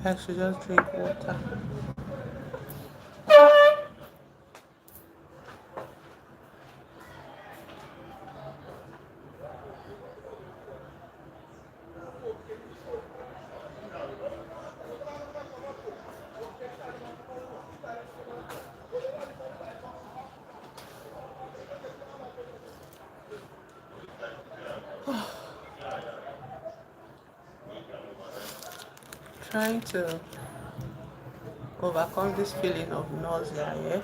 I should just drink water. Trying to overcome this feeling of nausea, yeah,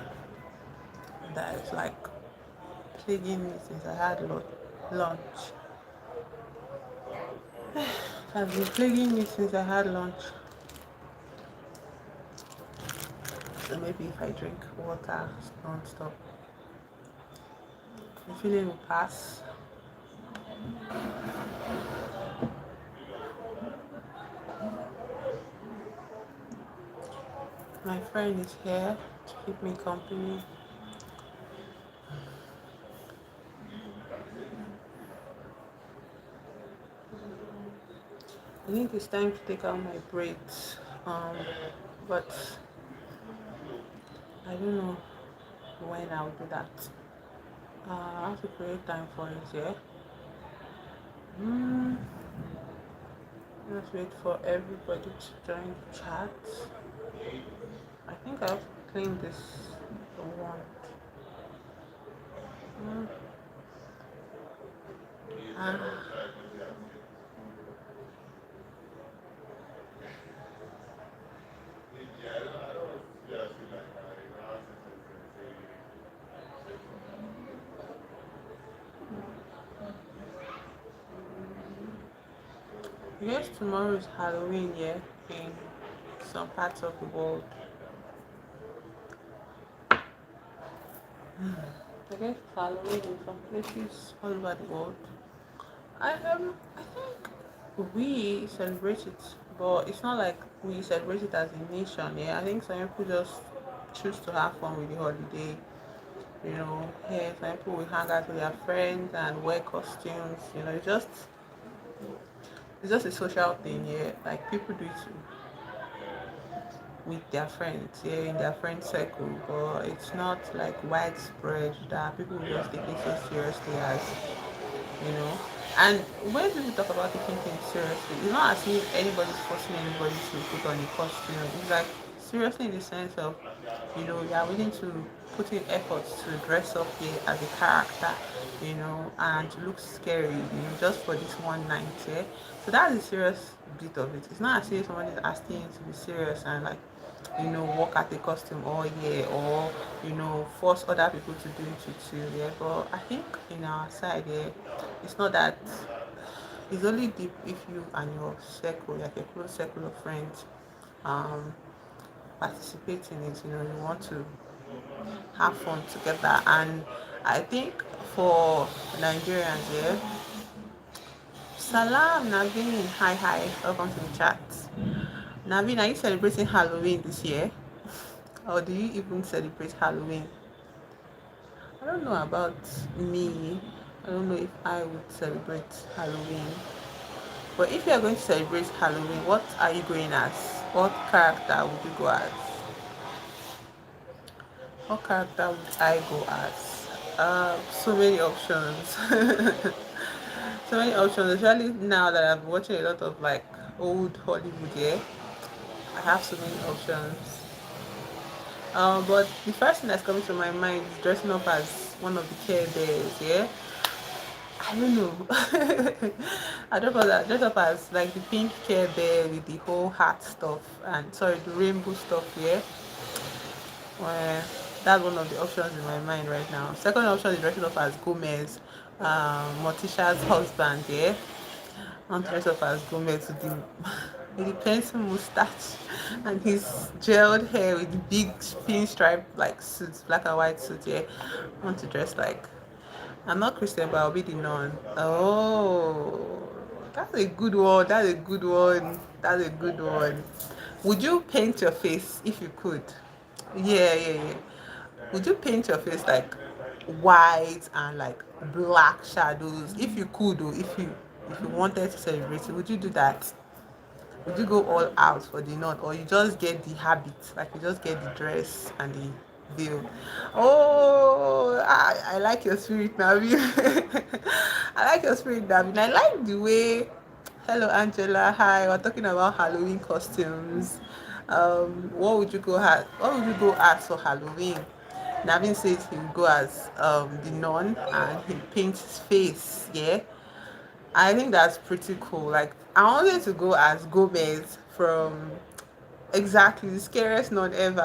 that is like plaguing me since I had lunch. Has been plaguing me since I had lunch. So maybe if I drink water non-stop, the feeling will pass. My friend is here to keep me company. I think it's time to take out my braids. But I don't know when I'll do that. I have to create time for it, yeah. Mm, let's wait for everybody to join the chat. I think I have to clean this one. Mm, ah, yes, tomorrow is Halloween, yeah, in some parts of the world. I guess Halloween in some places all over the world. I think we celebrate it, but it's not like we celebrate it as a nation. Yeah, I think some people just choose to have fun with the holiday. You know, yeah, some people will hang out with their friends and wear costumes. You know, it's just a social thing. Yeah, like people do it with their friends, yeah, in their friend circle, but it's not like widespread that people will just take it so seriously as you know. And when people talk about taking things seriously, it's not as if anybody's forcing anybody to put on a costume. It's like seriously in the sense of, you know, you are willing to put in efforts to dress up here as a character, you know, and to look scary, you know, just for this one night, yeah. So that's a serious bit of it. It's not as if somebody's asking you to be serious and like, you know, work at a costume all year or, you know, force other people to do it too, yeah. But I think in our side, yeah, it's not that. It's only deep if you and your circle, like a close circle of friends, um, participate in it. You know, you want to have fun together. And I think for Nigerians, yeah, Salam Naveen, hi, welcome to the chat. Naveen, are you celebrating Halloween this year? Or do you even celebrate Halloween? I don't know about me. I don't know if I would celebrate Halloween. But if you are going to celebrate Halloween, what are you going as? What character would you go as? What character would I go as? So many options. So many options, especially now that I'm watching a lot of like old Hollywood, yeah. I have so many options. But the first thing that's coming to my mind is dressing up as one of the Care Bears, yeah. I don't know. I don't know that. Dress up as like the pink Care Bear with the whole heart stuff and sorry, the rainbow stuff, yeah. Well, that's one of the options in my mind right now. Second option is dressing up as Gomez, Morticia's husband, yeah. I'm dressed up as Gomez with the with the pencil mustache and his gelled hair with the big pinstripe like suits, black and white suit, yeah. I want to dress like I'm not Christian, but I'll be the nun. Oh, that's a good one. That's a good one. That's a good one. Would you paint your face if you could? Yeah. Would you paint your face like white and like black shadows if you could, or if you wanted to celebrate it? Would you do that? Would you go all out for the nun, or you just get the habit, like you just get the dress and the veil? Oh, I like your spirit, Navin. I like your spirit, Navin. I like the way. Hello, Angela. Hi. We're talking about Halloween costumes. What would you go as? What would you go as for Halloween? Navin says he will go as the nun and he paints his face. Yeah, I think that's pretty cool. Like I wanted to go as Gomez from exactly the scariest nun ever.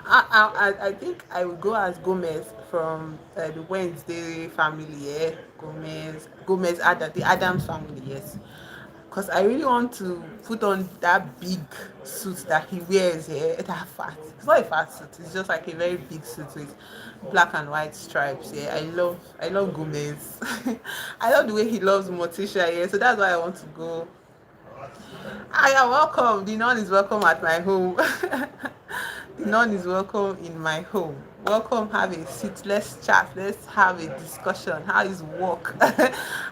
I think I would go as Gomez from the Wednesday family. Yeah, Gomez Adam, the Adams family. Yes, because I really want to put on that big suit that he wears here. That fat. It's not a fat suit. It's just like a very big suit with black and white stripes. Yeah, I love Gomez. I love the way he loves Morticia. Yeah, so that's why I want to go. I am welcome. The nun is welcome at my home. The nun is welcome in my home. Welcome, have a seat. Let's chat. Let's have a discussion. How is work?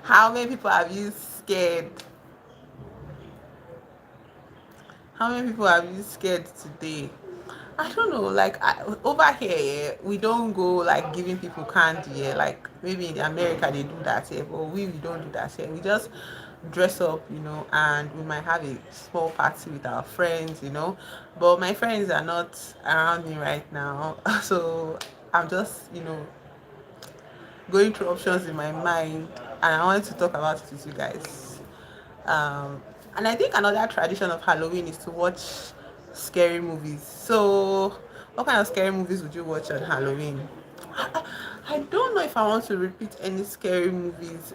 How many people have you scared? How many people have you scared today? I don't know. Like over here, yeah, we don't go like giving people candy. Yeah, like maybe in America they do that. Yeah, but we don't do that. Yeah, we just dress up, and we might have a small party with our friends. But my friends are not around me right now, so I'm just going through options in my mind, and I wanted to talk about it with you guys. And I think another tradition of Halloween is to watch scary movies. So, what kind of scary movies would you watch on Halloween? I don't know if I want to repeat any scary movies.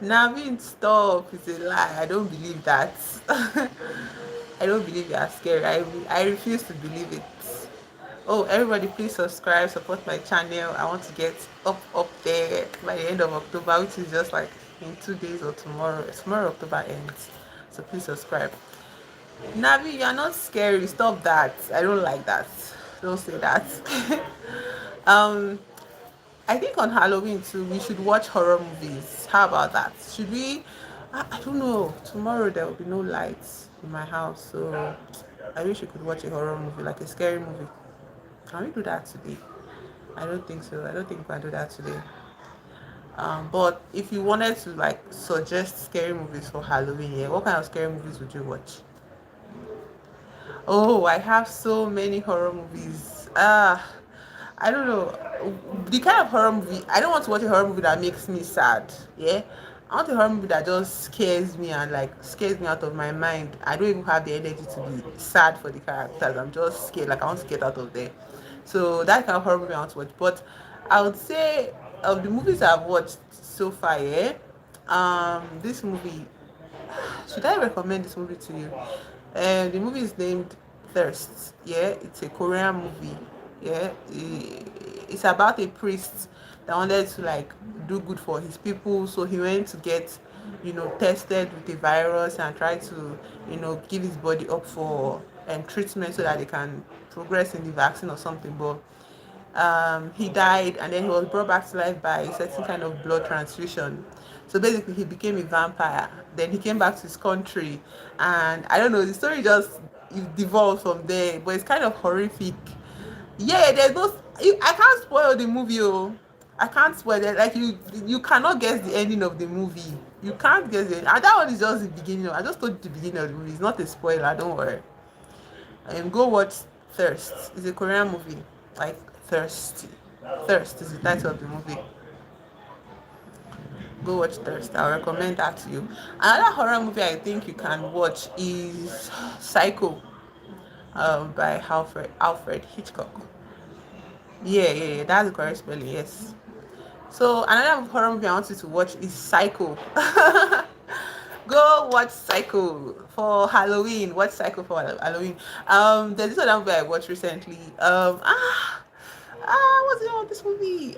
Navin, stop. It's a lie. I don't believe that. I don't believe you are scary. I refuse to believe it. Oh, everybody, please subscribe, support my channel. I want to get up there by the end of October, which is just like in 2 days or tomorrow. Tomorrow October ends, so please subscribe. Navi, you are not scary. Stop that. I don't like that. Don't say that. um, I think on Halloween too, we should watch horror movies. How about that? Should we? I don't know. Tomorrow there will be no lights in my house, so I wish we could watch a horror movie, like a scary movie. Can we do that today? I don't think so. I don't think we can do that today. But if you wanted to like suggest scary movies for Halloween, yeah, what kind of scary movies would you watch? Oh, I have so many horror movies. I don't know. The kind of horror movie, I don't want to watch a horror movie that makes me sad. Yeah. I want a horror movie that just scares me and like scares me out of my mind. I don't even have the energy to be sad for the characters. I'm just scared. Like I want to get out of there. So that kind of horror movie I want to watch. But I would say of the movies I've watched so far, yeah, this movie, should I recommend this movie to you? The movie is named Thirst. Yeah, it's a Korean movie. Yeah, it's about a priest that wanted to like do good for his people, so he went to get tested with the virus and try to give his body up for treatment so that they can progress in the vaccine or something. But he died and then he was brought back to life by a certain kind of blood transfusion. So basically, he became a vampire. Then he came back to his country, and I don't know. The story just devolved from there, but it's kind of horrific. Yeah, there's no. I can't spoil the movie. Oh, I can't spoil it. Like you cannot guess the ending of the movie. You can't guess it. And that one is just the beginning. I just told you the beginning of the movie. It's not a spoiler. Don't worry. Go watch Thirst. It's a Korean movie. Like Thirsty. Thirst is the title of the movie. Go watch Thirst. I'll recommend that to you. Another horror movie I think you can watch is Psycho, by Alfred Hitchcock. Yeah, that's the correct spelling. Yes. So another horror movie I want you to watch is Psycho. Go watch Psycho for Halloween. Watch Psycho for Halloween. There's this other movie I watched recently. What's the name of this movie?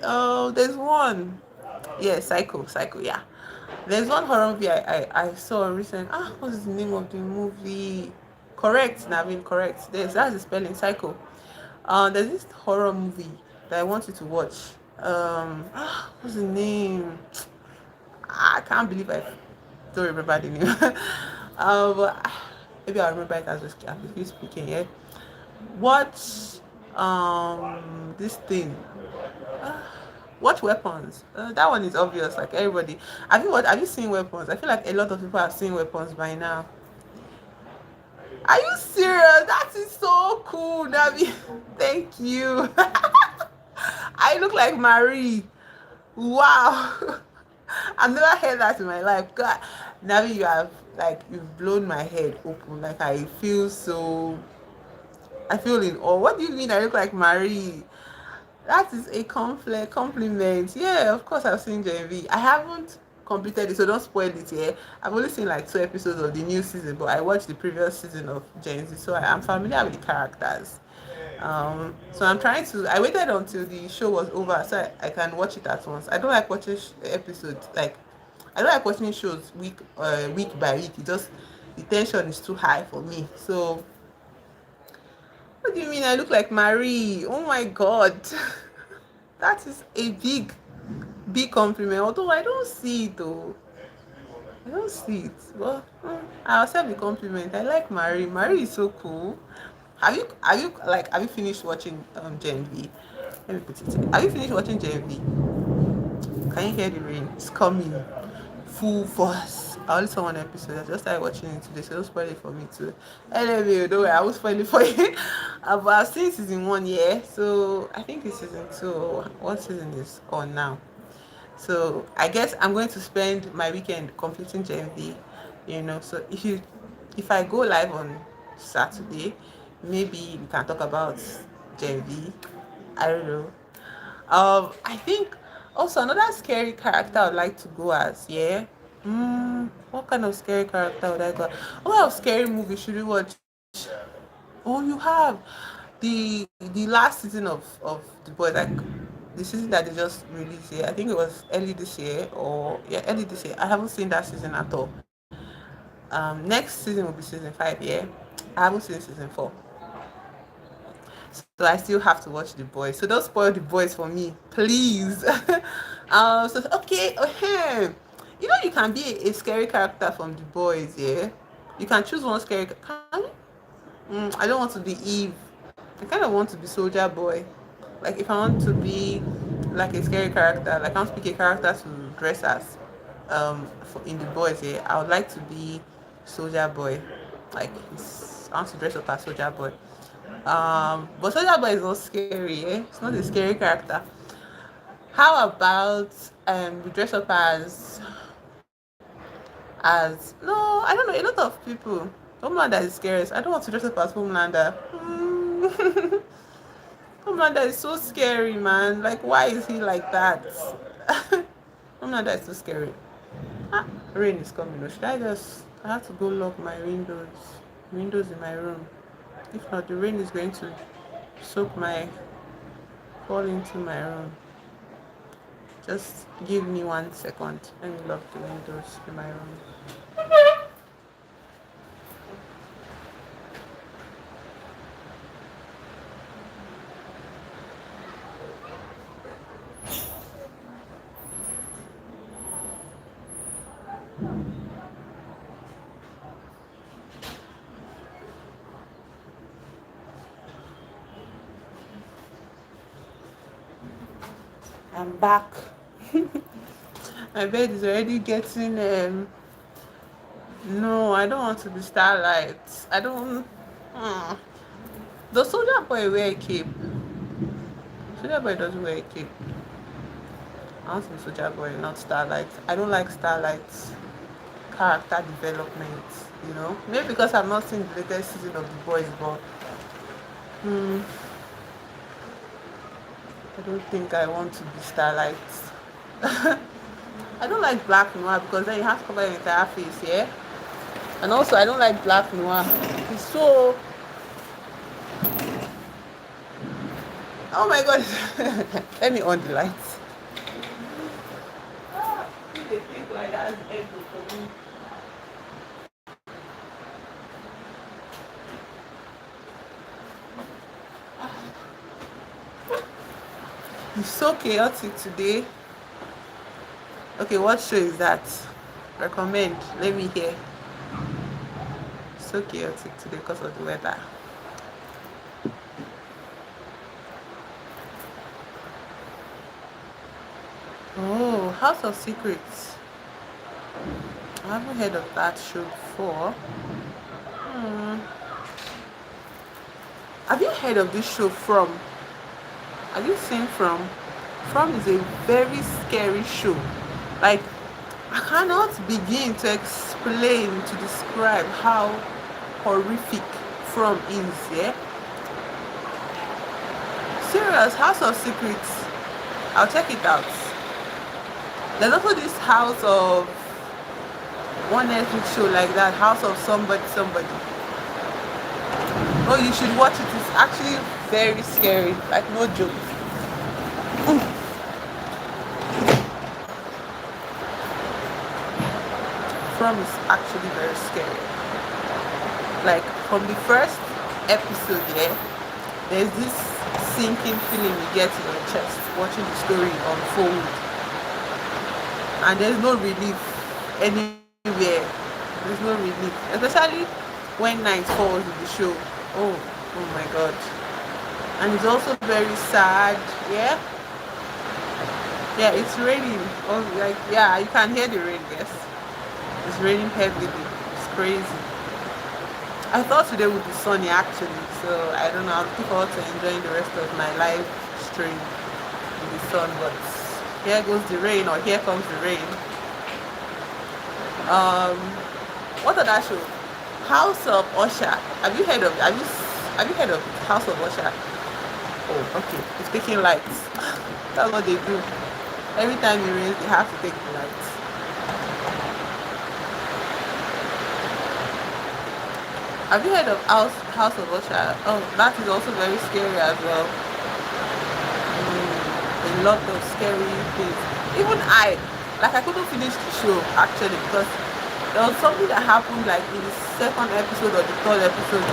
There's one. Yeah, Psycho. Yeah. There's one horror movie I saw recent. What's the name of the movie? Correct, Navin. Correct. That's the spelling. Psycho. There's this horror movie that I want you to watch. What's the name? I can't believe I don't remember the name. But maybe I'll remember it as we keep speaking. Yeah. What this thing? Watch Weapons. That one is obvious. Like everybody. Have you seen Weapons? I feel like a lot of people have seen Weapons by now. Are you serious? That is so cool, Nabi. Thank you. I look like Marie. Wow. I've never heard that in my life. God, Nabi, you've blown my head open. Like I feel in awe. What do you mean I look like Marie? That is a compliment. Yeah, of course I've seen JV. I haven't completed it, so don't spoil it here. I've only seen like 2 episodes of the new season, but I watched the previous season of Gen Z, so I am familiar with the characters. So I waited until the show was over so I can watch it at once. I don't like watching episodes like I don't like watching shows week by week. It just the tension is too high for me. So what do you mean I look like Marie? Oh my god. That is a big compliment. Although I don't see it though. I don't see it. Well, I'll accept the compliment. I like Marie. Marie is so cool. Have you finished watching Gen V? Let me put it here. Have you finished watching Gen V? Can you hear the rain? It's coming. Full force. I only saw one episode. I just started watching it today, so don't spoil it for me too. Anyway, don't worry, I will spoil it for you. But I've seen season 1, yeah. So I think it's season 2. What season is on now? So I guess I'm going to spend my weekend completing Gen V. So if I go live on Saturday, maybe we can talk about Gen V. I don't know. I think also another scary character I'd like to go as, yeah. What kind of scary character would I go? What kind of scary movie should we watch? Oh, you have the last season of The Boys, like the season that they just released here. I think it was early this year or yeah, early this year. I haven't seen that season at all. Next season will be season 5, yeah. I haven't seen season 4. So I still have to watch The Boys. So don't spoil The Boys for me, please. Okay, you can be a scary character from The Boys, yeah. You can choose one scary. I don't want to be Eve. I kind of want to be Soldier Boy. Like if I want to be like a scary character, like I want to pick a character to dress as, in The Boys, yeah, I would like to be Soldier Boy. I want to dress up as Soldier Boy. But Soldier Boy is not scary, eh? It's not a scary character. How about we dress up as no, I don't know, a lot of people. Homelander is scary. I don't want to dress up as Homelander. Homelander is so scary, man. Like, why is he like that? Homelander is so scary. Rain is coming. I have to go lock my windows in my room. If not, the rain is going to soak fall into my room. Just give me 1 second. Let me lock the windows in my room. I'm back. My bed is already getting no, I don't want to be Starlight. I don't The Soldier Boy wear a cape. Soldier Boy doesn't wear a cape. I want to be Soldier Boy, not Starlight. I don't like Starlight's character development, Maybe because I've not seen the latest season of The Boys, but I don't think I want to be Starlight. I don't like Black Noir because then you have to cover your entire face, yeah? And also, I don't like Black Noir. It's so... Oh my god. Let me on the lights. They think like that's able for me. It's so chaotic today. Okay, what show is that? Recommend. Let me hear. so chaotic today because of the weather. Oh, House of Secrets. I haven't heard of that show before. Hmm. Have you heard of this show From? Have you seen From? From is a very scary show. Like, I cannot begin to explain, to describe how horrific From is, yeah? Serious, House of Secrets. I'll check it out. There's also this House of one Netflix show like that, House of Somebody Somebody. Oh, you should watch it. It's actually very scary, like no joke. From is actually very scary. Like from the first episode, yeah, there's this sinking feeling you get in your chest watching the story unfold, and there's no relief anywhere. There's no relief, especially when night falls in the show. Oh, oh my god! And it's also very sad. Yeah, yeah, it's raining. Oh, like yeah, you can hear the rain. Yes, it's raining heavily. It's crazy. I thought today would be sunny actually, so I don't know. I'm looking forward to enjoying the rest of my live stream in the sun, but here goes the rain, or here comes the rain. Um, what other show? House of Usher. Have you heard of? Have you heard of House of Usher? Oh, okay. It's taking lights. That's what they do. Every time it rains, they have to take the lights. Have you heard of House of Usher? Oh, that is also very scary as well. A lot of scary things. Even I couldn't finish the show actually because there was something that happened like in the second episode or the third episode,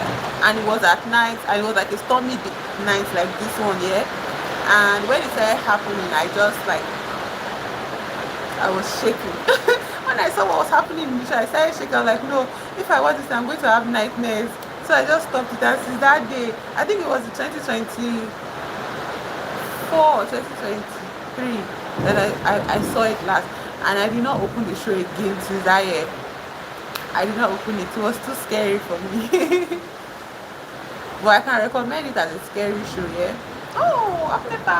and it was at night, and it was like a stormy night like this one, yeah. And when it started happening, I was shaking. When I saw what was happening in the show, I started shaking. I was like, no, if I watch this, I'm going to have nightmares. So I just stopped it. And since that day, I think it was the 2024 or 2023 that I saw it last. And I did not open the show again since that year. I did not open it. It was too scary for me. But I can recommend it as a scary show, yeah. Oh, I'm never.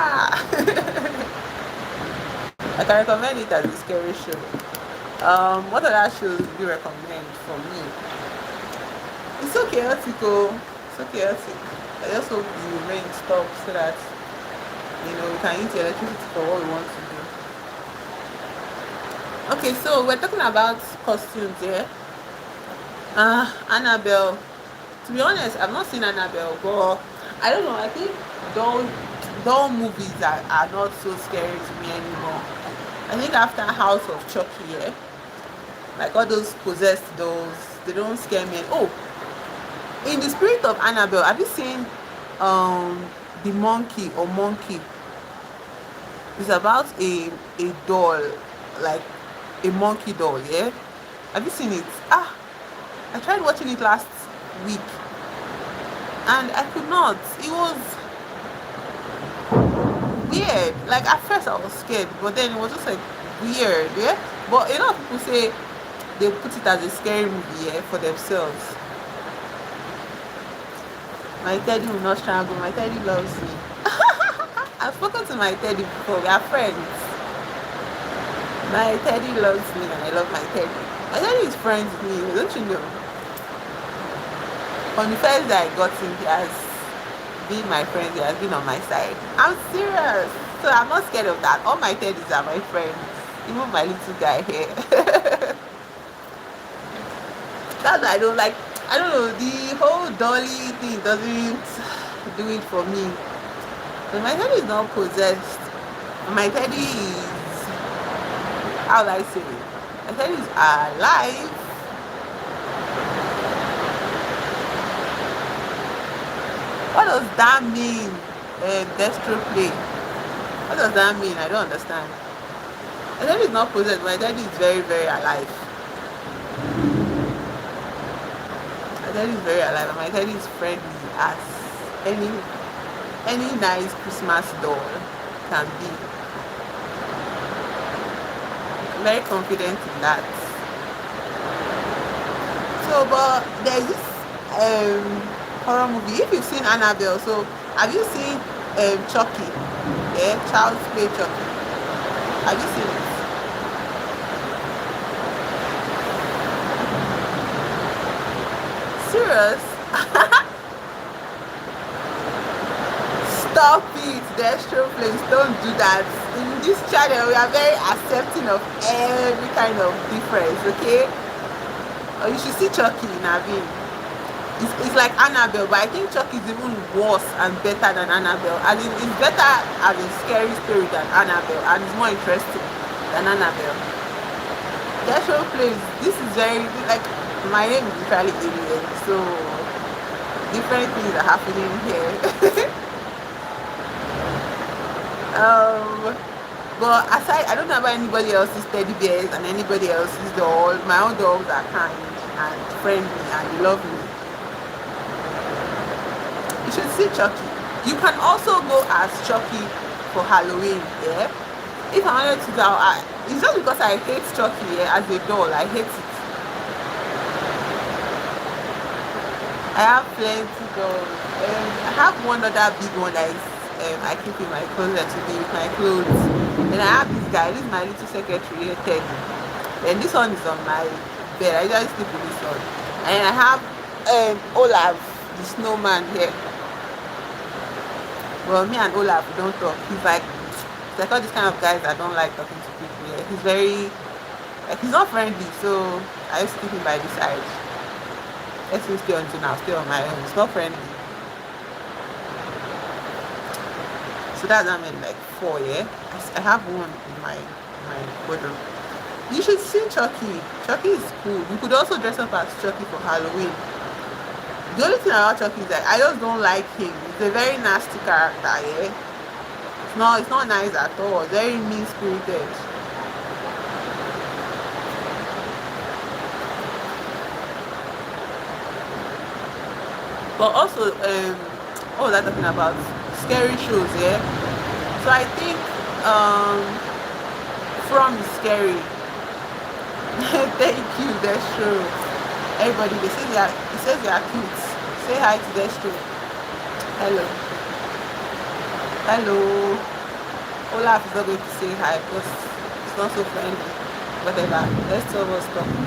I can recommend it as a scary show. What other shows do you recommend for me? It's so chaotic, oh, so chaotic. I just hope the rain stops so that we can use the electricity for what we want to do. Okay, so we're talking about costumes here. Annabelle. To be honest, I've not seen Annabelle, but I don't know. I think doll movies are not so scary to me anymore. I think after House of Chucky, yeah, like all those possessed dolls, they don't scare me. Oh, in the spirit of Annabelle, have you seen the monkey or monkey? It's about a doll, like a monkey doll, yeah. Have you seen it? I tried watching it last week and I could not. It was weird. Like at first I was scared, but then it was just like weird, yeah. But a lot of people say they put it as a scary movie, yeah, for themselves. My teddy will not strangle. My teddy loves me. I've spoken to my teddy before. We are friends. My teddy loves me and I love my teddy. My teddy is friends with me, don't you know? From the first day I got him, he has been my friend, he has been on my side. I'm serious. So I'm not scared of that. All my teddies are my friends. Even my little guy here. That's why I don't like, I don't know, the whole dolly thing doesn't do it for me. But my teddy is not possessed. My teddy is, how do I say it? My teddy is alive. What does that mean? Destro play. What does that mean? I don't understand. My daddy is not possessed. My daddy is very, very alive. My My teddy is very alive, and my teddy is friendly as any any nice Christmas doll can be. I'm very confident in that. So, but there's this horror movie. If you've seen Annabelle, so have you seen Chucky? Yeah, Child's Play Chucky. Have you seen it? Serious? Stop it, Destro, please don't do that. In this channel, we are very accepting of every kind of difference, okay? Or you should see Chucky in Avin. It's like Annabelle, but I think Chucky is even worse and better than Annabelle. And it's better as a scary story than Annabelle, and it's more interesting than Annabelle. Destro, please, this is very, like, my name is literally Alien, so different things are happening here. But aside, I don't know about anybody else's teddy bears and anybody else's doll. My own dolls are kind and friendly and lovely. You should see Chucky. You can also go as Chucky for Halloween, yeah? If I wanted to go, it's just because I hate Chucky, yeah, as a doll. I hate it. I have plenty dolls. I have one other big one that is I keep in my closet to be with my clothes. Then I have this guy, this is my little secretary, Teddy. Then this one is on my bed. I just sleep with this one. And I have Olaf, the snowman here. Well, me and Olaf, we don't talk. He's like all these kind of guys that don't like talking to people. Yeah. He's very, like, he's not friendly, so I used to keep him by the side. Let's stay until now, stay on my own. It's not friendly. So that's, I mean, like 4, yeah. I have one in my bedroom. You should see Chucky. Chucky is cool. You could also dress up as Chucky for Halloween. The only thing about Chucky is that I just don't like him. He's a very nasty character, yeah. It's not nice at all. Very mean spirited. But also, what was I talking about? Scary shows, yeah. So I think From is scary. Thank you, that's true. Everybody, it says they are cute. Say hi to Destro. Hello. Hello. Olaf is not going to say hi because it's not so friendly. Whatever. Let's tell what's talking.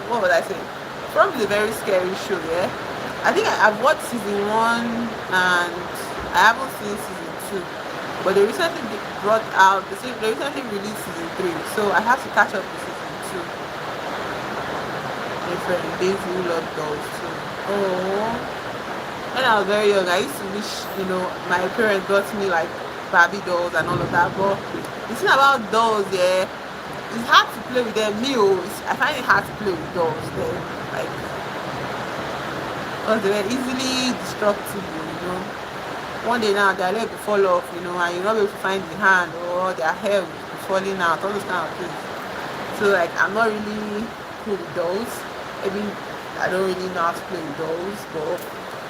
What was I saying? From is a very scary show, yeah. I think I've watched season 1 and I haven't seen season 2. But they recently they recently released season 3, so I have to catch up with season 2. My friend Daisy who loved dolls too. Oh, when I was very young, I used to wish, my parents got me like Barbie dolls and all of that. But the thing about dolls, yeah, it's hard to play with them. I find it hard to play with dolls. Like, because they were easily destructible. One day now their leg will fall off, and you'll not be able to find the hand, or their hair will be falling out, all those kind of things. So like, I'm not really cool with dolls. Maybe I don't really know how to play with dolls, but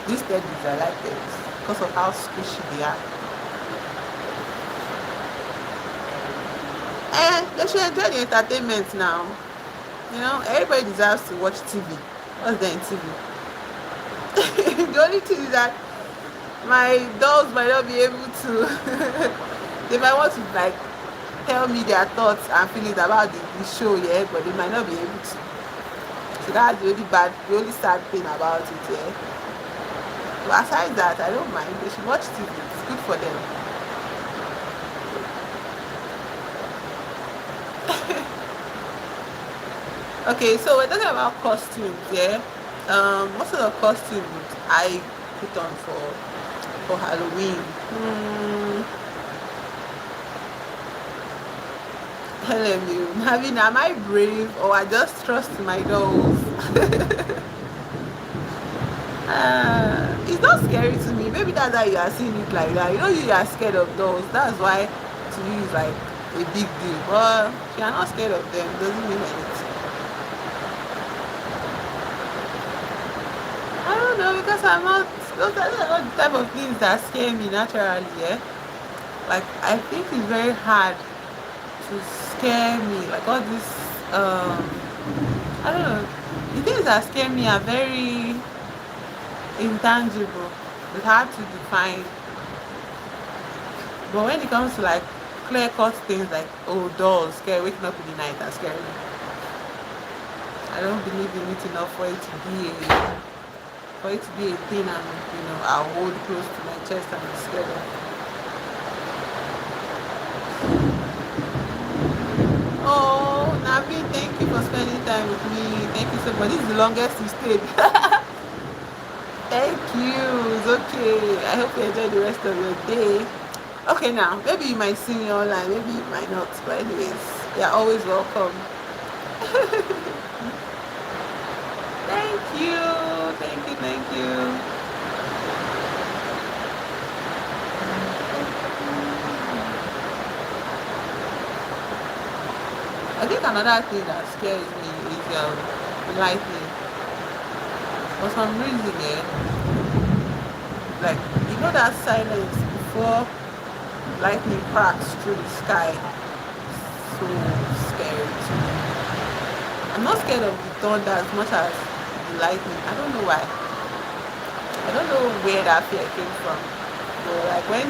these teddies I like them because of how squishy they are. And they should enjoy the entertainment now. Everybody deserves to watch TV. What's there in TV? The only thing is that my dolls might not be able to they might want to like tell me their thoughts and feelings about the show, yeah, but they might not be able to. So that's the only sad thing about it, yeah. But aside that, I don't mind. They should watch TV. It's good for them. Okay, so we're talking about costumes, yeah. Most of the costumes I put on for Halloween. Hello, you. Marvin, am I brave or I just trust my dolls? It's not scary to me. Maybe that's why you are seeing it like that. You are scared of dolls. That's why to you it's like a big deal. But if you are not scared of them, it doesn't mean anything. because I'm not, those are not the type of things that scare me naturally, yeah. Like, I think it's very hard to scare me. Like, all this, I don't know. The things that scare me are very intangible. It's hard to define. But when it comes to like clear cut things like, oh, dolls, scare, waking up in the night and scaring me. I don't believe in it enough for it to be a thing, and I'll hold close to my chest and be scared of. Oh, Nabi, thank you for spending time with me. Thank you so much. This is the longest you stayed. Thank you. It's okay. I hope you enjoy the rest of your day. Okay, now maybe you might see me online, maybe you might not. But anyways, you're always welcome. Thank you. Thank you. Thank you. I think another thing that scares me is lightning. For some reason, like that silence before lightning cracks through the sky. So scary to me. I'm not scared of the thunder as much as the lightning. I don't know why. I don't know where that fear came from. But like when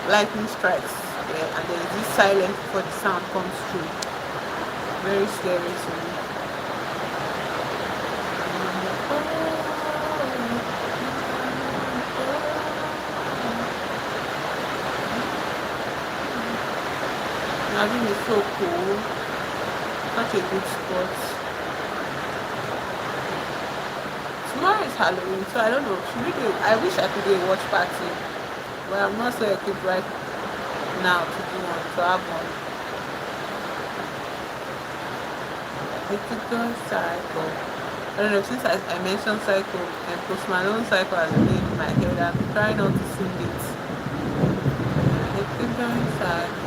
lightning strikes, and there is this silence before the sound comes through. Very scary to me. Imagine it's so cool. Such a good spot. Tomorrow is Halloween, so I don't know. I wish I could do a watch party, but I'm not so equipped right now to do one, to have one. It's a good cycle. I don't know, since I mentioned cycle and Post Malone cycle has been in my head, I'm trying not to sing it. It's a good cycle.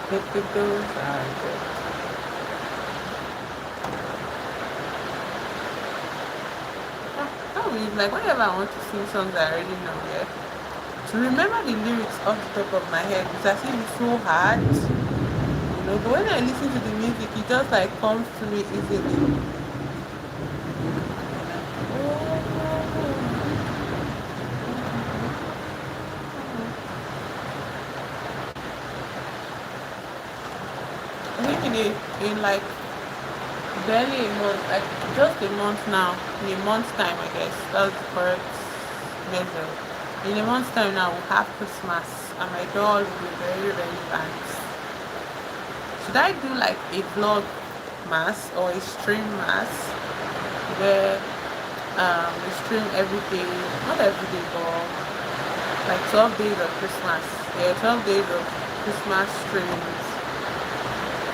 Hit the good cycle. Like whenever I want to sing songs I already know, yeah, to remember the lyrics off the top of my head is as if it's so hard, but when I listen to the music it just like comes to me easily. I think in like barely a month, like just a month now, in a month's time, I guess, that's the correct measure. In a month's time now, we'll have Christmas, and my doll will be very, very thanks. Should I do like a vlog mass or a stream mass where we stream every day, not every day, but like 12 days of Christmas. Yeah, 12 days of Christmas streams.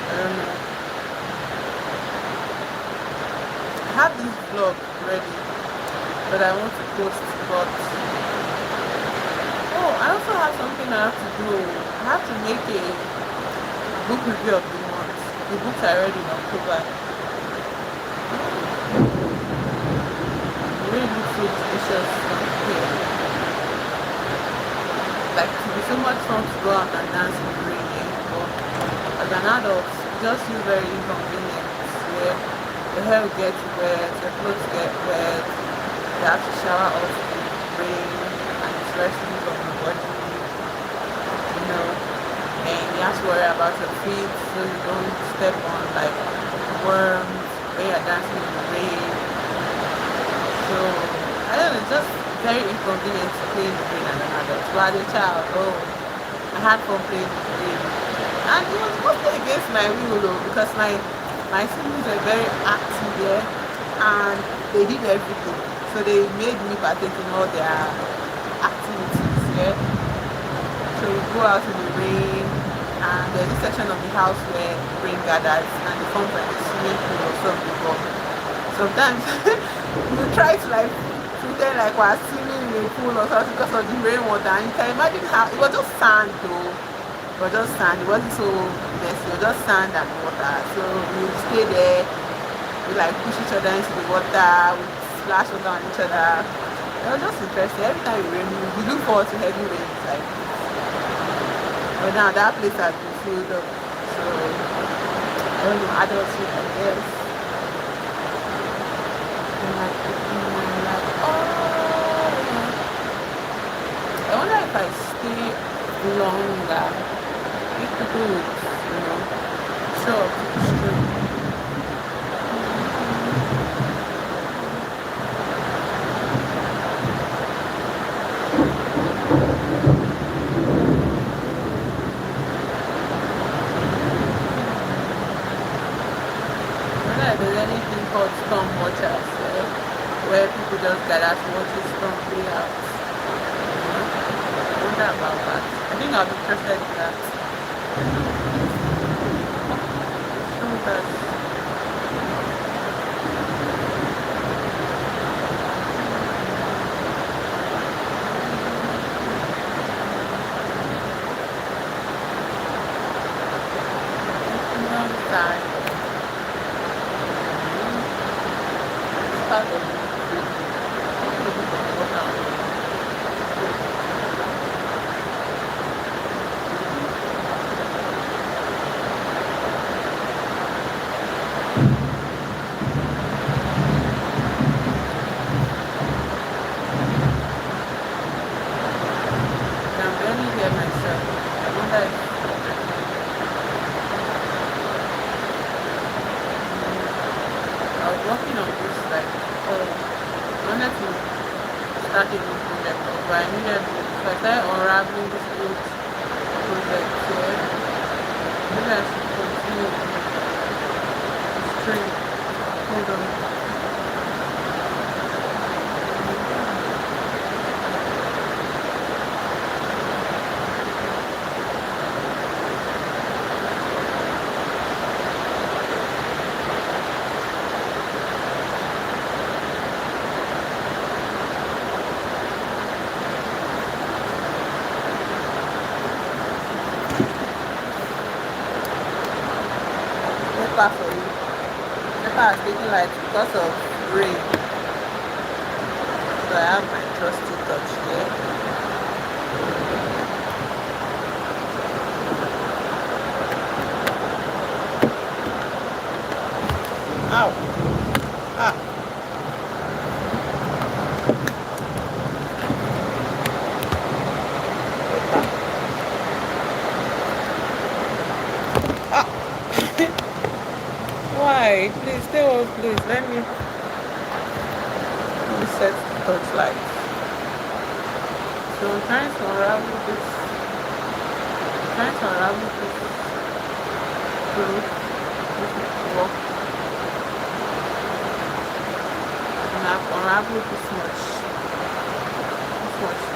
I don't know. I have this vlog ready, but I want to post, but I also have something I have to do. I have to make a book review of the month. The books I read in October. It really looks so delicious from here. Like to be so much fun to go out and dance in the rain, but as an adult, it just feels very inconvenient. Yeah. The hair will get wet, the clothes get wet, you have to shower off the rain and it's resting from the body, and you have to worry about your feet so you don't step on like worms when you're dancing in the rain. So, I don't know, it's just very inconvenient to play in the rain as an adult. But as a child, I had fun playing in the rain. And it was mostly against my will though, because my siblings were very active there, and they did everything. So they made me partake in all their activities, yeah. So we go out in the rain, and there's a section of the house where rain gathers, and it comes like a swimming pool or something. But sometimes we try to like pretend like we're swimming in a pool or something because of the rainwater. And you can imagine how it was just sand though. It was just sand. It wasn't so messy. It was just sand and water. So we would stay there. We like push each other into the water. We splash water on each other. It was just interesting. Every time it rained, we look forward to heavy rains. Like, but now that place has been filled up. So I don't know, adulthood, I guess. And I'm like, oh, I wonder if I stay longer, if people would, show up to the street. I wonder if there's anything called storm watchers, where people just gather to watch the storm play out. I wonder about that. I think I'll be interested in that. So that's time. Start of can barely hear myself. I wonder if I was working on this like I wanted to start a new project, but I needed to. So I started unraveling this old project here. Maybe I should continue to string. Hold on. Paper for you. Paper is taking like because of rain. So I have my trusty touch here. Ow. Ah. Ah. Why? Please stay on, pleplease. Let me set the touch light. So I'm trying to unravel this. Trying to unravel this glue. This is work. And I've unraveled this much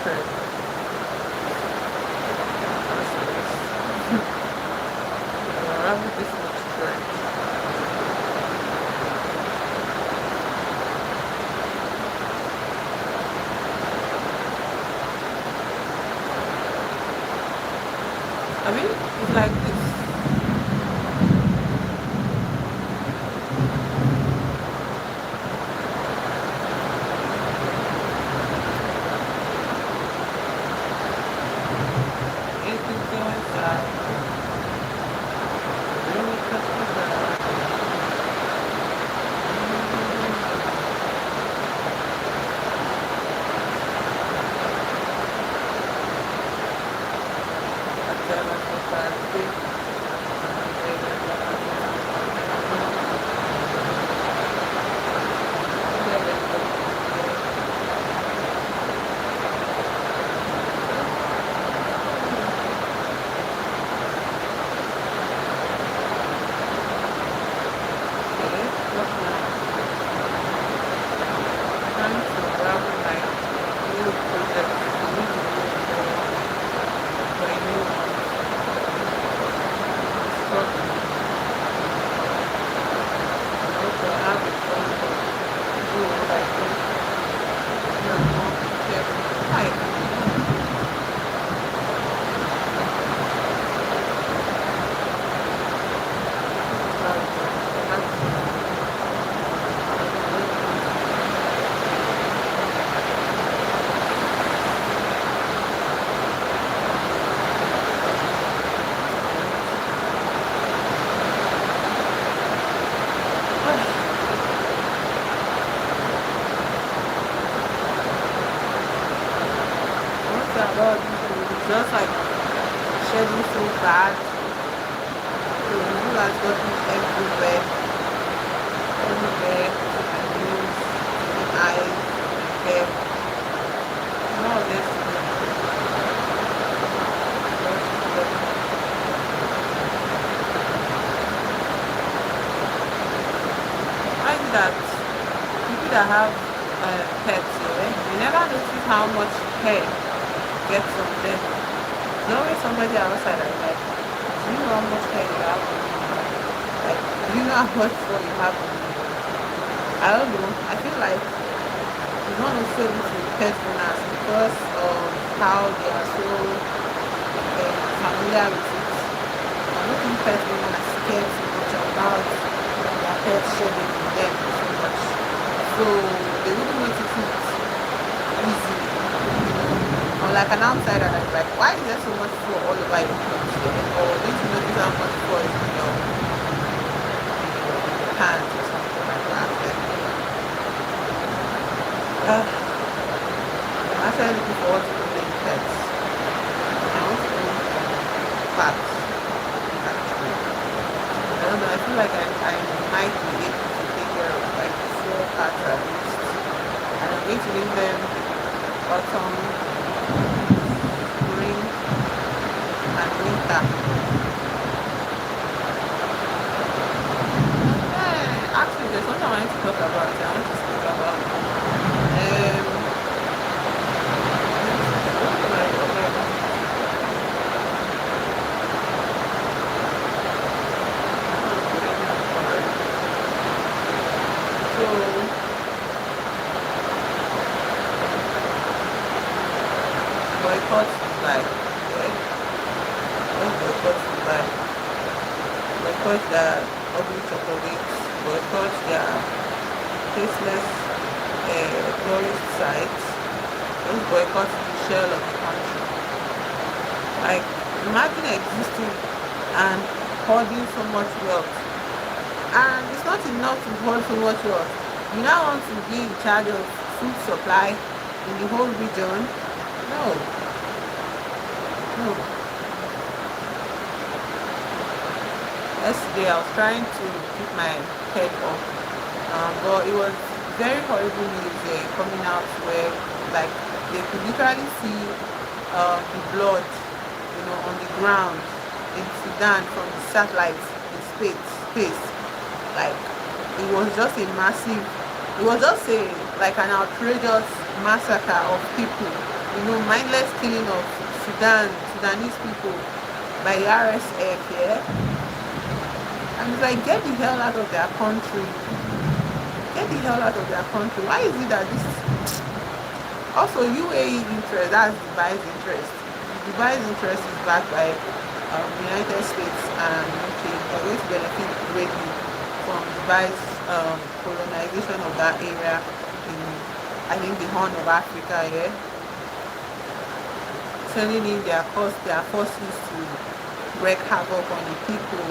thread. I've unraveled this much thread. I mean, it's like this. bad. So the wool has gotten everywhere, everywhere, my nose, my eyes, my hair, and all of this. Why is that people that have pets, yeah, you never notice how much hair gets on them. There's always somebody outside that's like, do you know how much hair you have on you? Like, do you know how much fur you have on you? I don't know. I feel like it's not necessarily to pet owners because of how they are so familiar with it. I don't think pet owners care so much about their pets shedding on them so much. So they wouldn't notice it easily. Unlike an outsider that's like, why is there so much fur all over your clothes? Yeah? Or did you notice how much fur is in your hands or something like that? I'm actually looking forward to owning pets. I want to own cats, actually. I don't know, I feel like I might be able to take care of like 4 cats at least. And I'm going to name them autumn, spring, and winter. Actually, there's something I want to talk about. I want to speak about. So boycott Dubai. Yeah, don't boycott Dubai. Boycott their ugly chocolates. Boycott their tasteless tourist sites. Don't boycott the shell of the country. Like, imagine existing and hoarding so much wealth. And it's not enough to hold so much wealth. You now want to be in charge of food supply in the whole region? No. No. Yesterday I was trying to keep my head up, but it was very horrible news coming out where like they could literally see the blood, on the ground in Sudan from the satellites in space. Like it was just a massive, it was just like an outrageous massacre of people, mindless killing of Sudanese people by the RSF, yeah. And it's like, get the hell out of their country. Get the hell out of their country. Why is it that this also UAE interest, that's Dubai's interest. Dubai's interest is backed by the United States and UK. They're going to benefit greatly from Dubai's colonization of that area in, I think, the Horn of Africa, yeah. Sending in their forces to wreak havoc on the people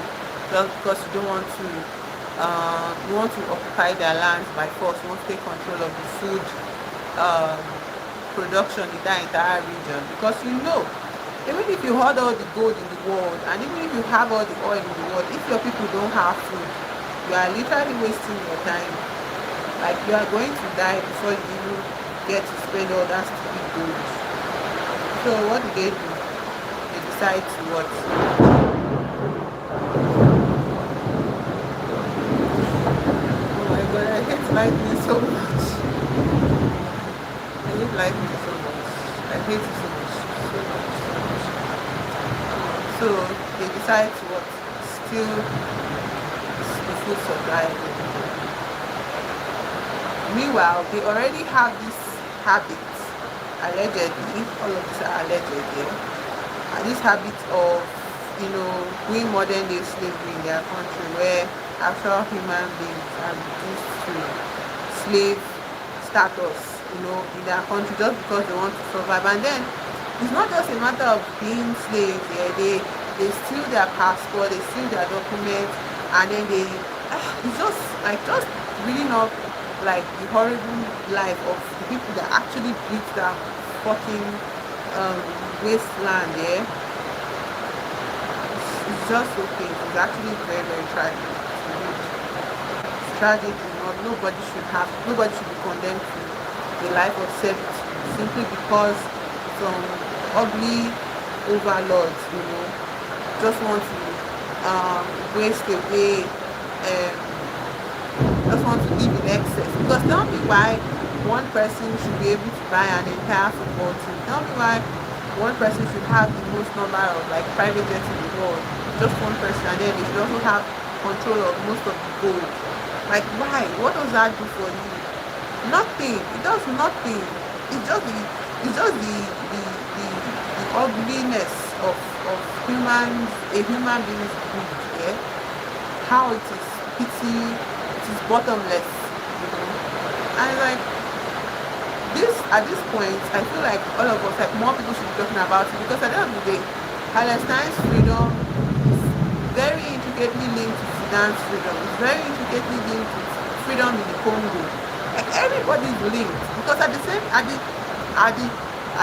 just because you want to occupy their lands by force. You want to take control of the food production in that entire region, because even if you hoard all the gold in the world and even if you have all the oil in the world, if your people don't have food, you are literally wasting your time. Like, you are going to die before you even get to spend all that stupid gold. So what do? They decide to what? Oh my god, I hate lightning so much. I hate lightning so much. I hate it so much. So much, so much. So they decide to what? Steal the food supply. Meanwhile, they already have this habit, allegedly, all of these are alleged, yeah, and this habit of doing modern day slavery in their country, where actual human beings are reduced to slave status, in their country just because they want to survive. And then it's not just a matter of being slaves, yeah, they steal their passport, they steal their documents, and then it's just really not like the horrible life of the people that actually built that fucking wasteland, yeah. just so painful. It's actually very, very tragic to read. It's tragic, nobody should be condemned to a life of servitude simply because some ugly overlords, just want to waste away, just want to live in excess. Because tell me why one person should be able to buy an entire football team. Tell me why one person should have the most number of like private jets in the world. Just one person, and then they should also have control of most of the gold. Like why? What does that do for you? Nothing. It does nothing. It's just the ugliness of a human being's greed, yeah? How it is pity, it is bottomless. And like this at this point, I feel like all of us, like more people should be talking about it because at the end of the day, Palestine's freedom is very intricately linked to Sudan's freedom. It's very intricately linked to freedom in the Congo. Like everybody is linked because at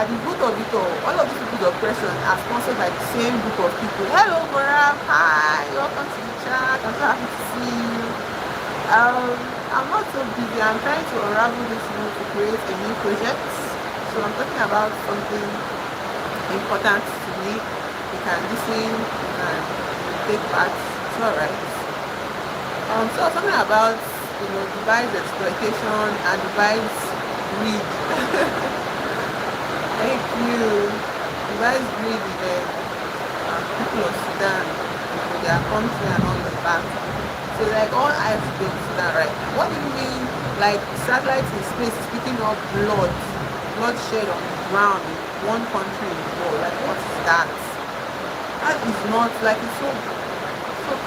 the root of it all of these people's oppression are sponsored by the same group of people. Hello, Moram. Hi, welcome to the chat. I'm so happy to see you. I'm not so busy. I'm trying to unravel this to create a new project. So I'm talking about something important to me. You can listen, you can take part. It's alright. So something about device exploitation and device greed. Thank you. Device greed in the people of Sudan, their country and all of that. So like all eyes to go to Sudan, right? What do you mean like satellites in space is picking up bloodshed on the ground in one country in the world? Like what is that? That is not like it's so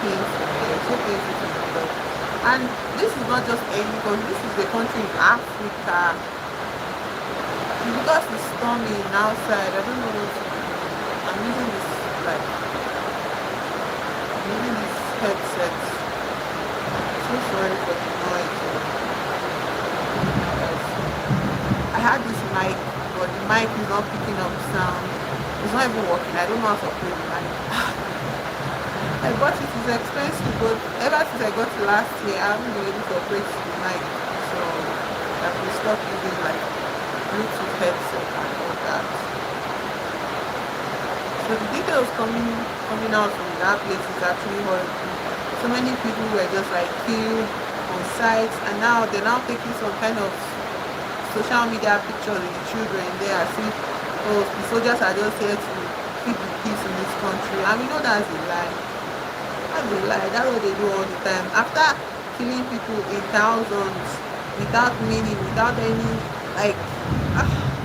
painful, it's so painful to me. And this is not just any country, this is the country in Africa. Because it's storming outside, I don't know what to do. I'm using this like I'm using this headset. So sorry for the noise. I had this mic, but the mic is not picking up sound. It's not even working. I don't know how to operate the mic. I bought it, it's expensive, but ever since I got it last year, I haven't been able to operate the mic. So I've been stuck using like Bluetooth headset and all that. So the details coming out from that place is actually horrible. So many people were just like killed on sites, and now they're now taking some kind of social media pictures with the children there as if the soldiers are just here to keep the peace in this country. And we know that's a lie. That's a lie. That's what they do all the time. After killing people in thousands without meaning, without any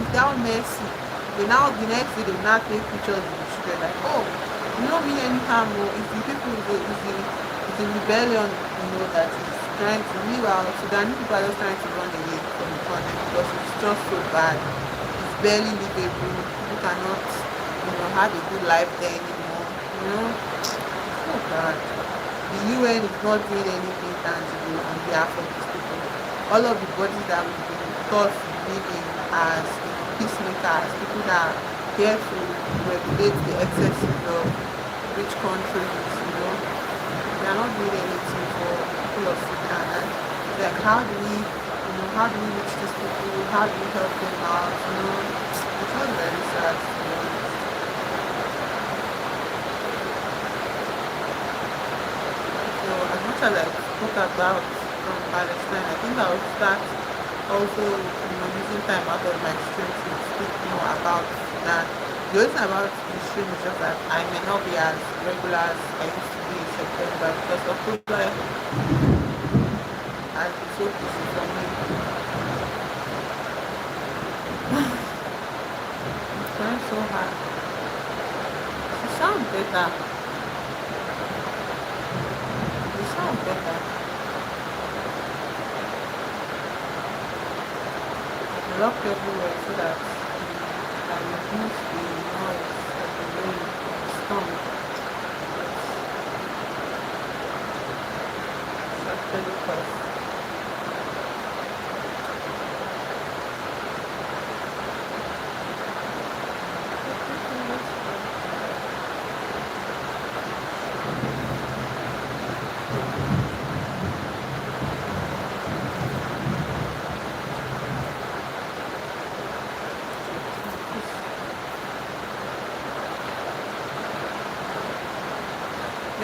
without mercy, the next day they will not take pictures with the children like, oh, you don't mean any harm. It's the people, it's the rebellion, that is trying to live out. Sudanese people are just trying to run away from the country because it's just so bad. It's barely livable. People cannot, have a good life there anymore. So bad. The UN is not doing anything tangible on behalf of these people. All of the bodies that we've been taught to believe in as peacemakers, people that are here to regulate the excesses of rich countries, they are not doing anything for people of Sudan. And like, how do we reach these people? How do we help them out? It's not very sad, to be honest. So as much as I spoke about from Palestine, I think I will start also using time out of my stream to speak more about that. The only thing about the stream is just that I may not be as regular as I used to be in September because October has been so busy for me. I'm trying so hard. You sound better. You sound better. Lock everywhere so that I reduce the noise of the rain, the storm. It's actually tough.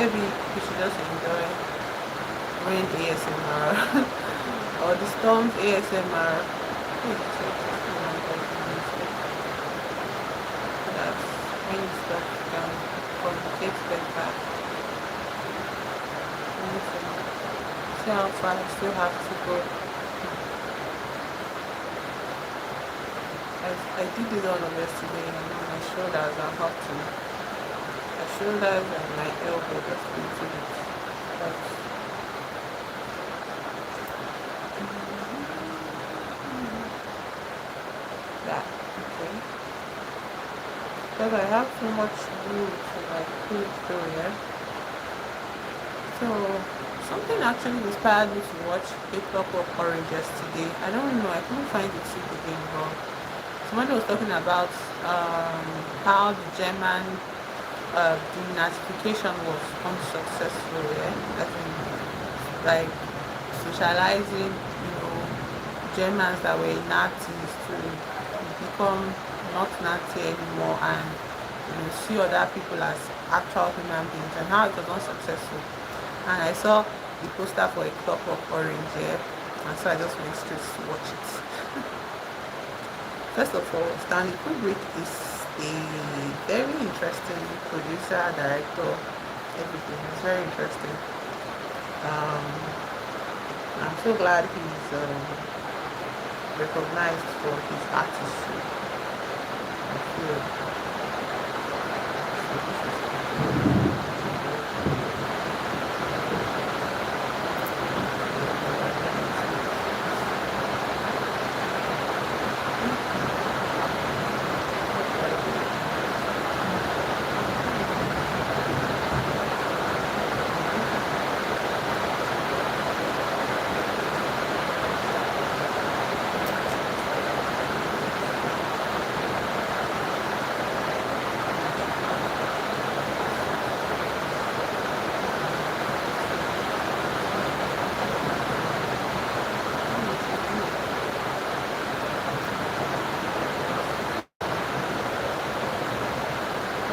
maybe we should just enjoy rain ASMR or the storms ASMR. Hey, check this one out, that's when stuff can communicate better. See how far I still have to go. I did this all of yesterday and my shoulders are hurting. My shoulders and my elbow just a little bit. But that okay. Because I have so much glue to like pull through, yeah. So something actually inspired me to watch A Clockwork Orange yesterday. I don't know, I couldn't find the tip again, but somebody was talking about how the German denazification was unsuccessful, yeah. I think like socializing, Germans that were Nazis to become not Nazi anymore and see other people as actual human beings and how it was unsuccessful. And I saw the poster for A Clockwork Orange here, and so I just went straight to watch it. First of all, Stanley Kubrick is a very interesting producer, director, everything. It's very interesting. Um, I'm so glad he's recognized for his artistry. I feel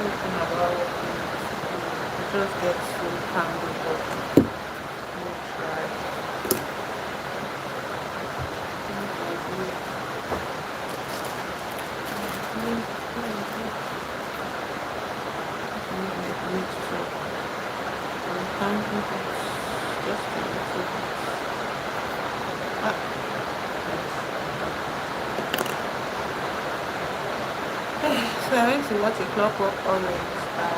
everything about what it just gets so tangled up. We'll try. Just a little bit. Ah, so I went to watch A Clockwork Orange by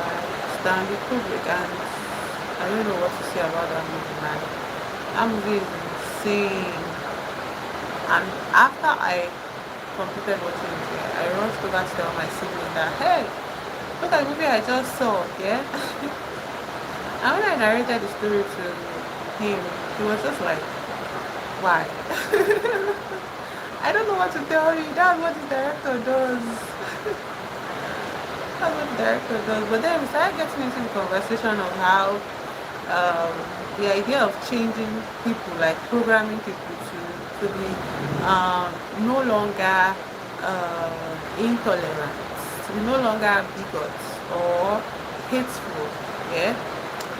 Stanley Kubrick, and I don't know what to say about that movie, man. That movie is insane. And after I completed watching it, yeah, I rushed over to tell my sibling that, hey, look at the movie I just saw, yeah? And when I narrated the story to him, he was just like, why? I don't know what to tell you. That's what the director does. That's what the director does. But then we started getting into the conversation of how the idea of changing people, like programming people to be no longer intolerant, to be no longer bigots or hateful, yeah.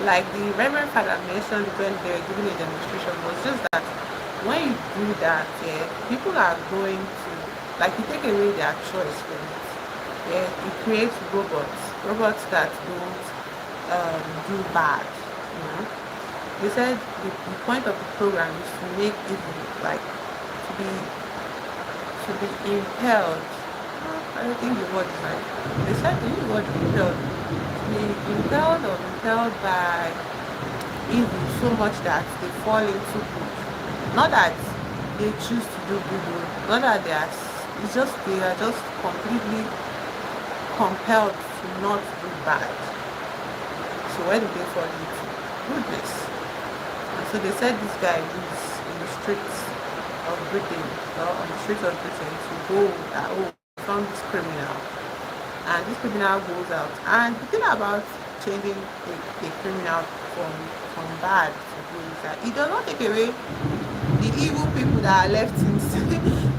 Like the Reverend Father mentioned when they were giving a demonstration was just that when you do that, yeah, people are going to like you take away their choice from it. Yeah, it creates robots that don't do bad. They said the point of the program is to make evil like to be impelled. I don't think the word is right. They said the word impelled. To be impelled or impelled by evil so much that they fall into good. Not that they choose to do good, not that they are just completely compelled to not do bad. So where do they fall into? Goodness. And so they said this guy lives in the streets of Britain, or on the streets of Britain to go that found this criminal. And this criminal goes out. And the thing about changing a criminal from bad to good is that it does not take away the evil people that are left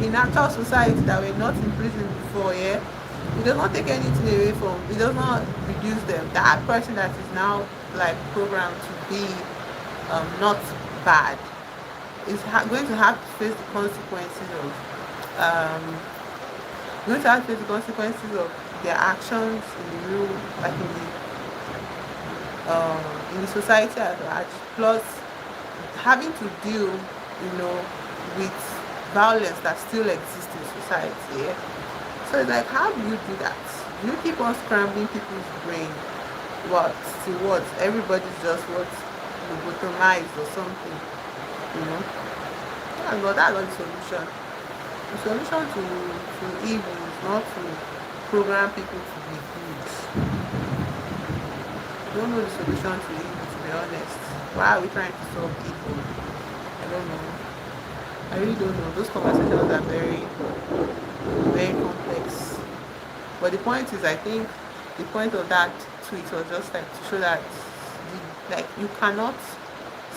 in actual society that were not in prison before, yeah. It does not take anything away from, it does not reduce them. That person that is now like programmed to be not bad is going to have to face the consequences of um, going to have to face the consequences of their actions in the real, like in the society at large. Plus, having to deal, with violence that still exists in society. Yeah? So it's like, how do you do that? Do you keep on scrambling people's brain? What to what? Everybody's just what lobotomized or something, you know? That's not the solution. The solution to evil is not to program people to be good. I don't know the solution to evil, to be honest. Why are we trying to solve evil? I don't know. I really don't know. Those conversations are very, very complex. But the point is, I think the point of that tweet was just like to show that like you cannot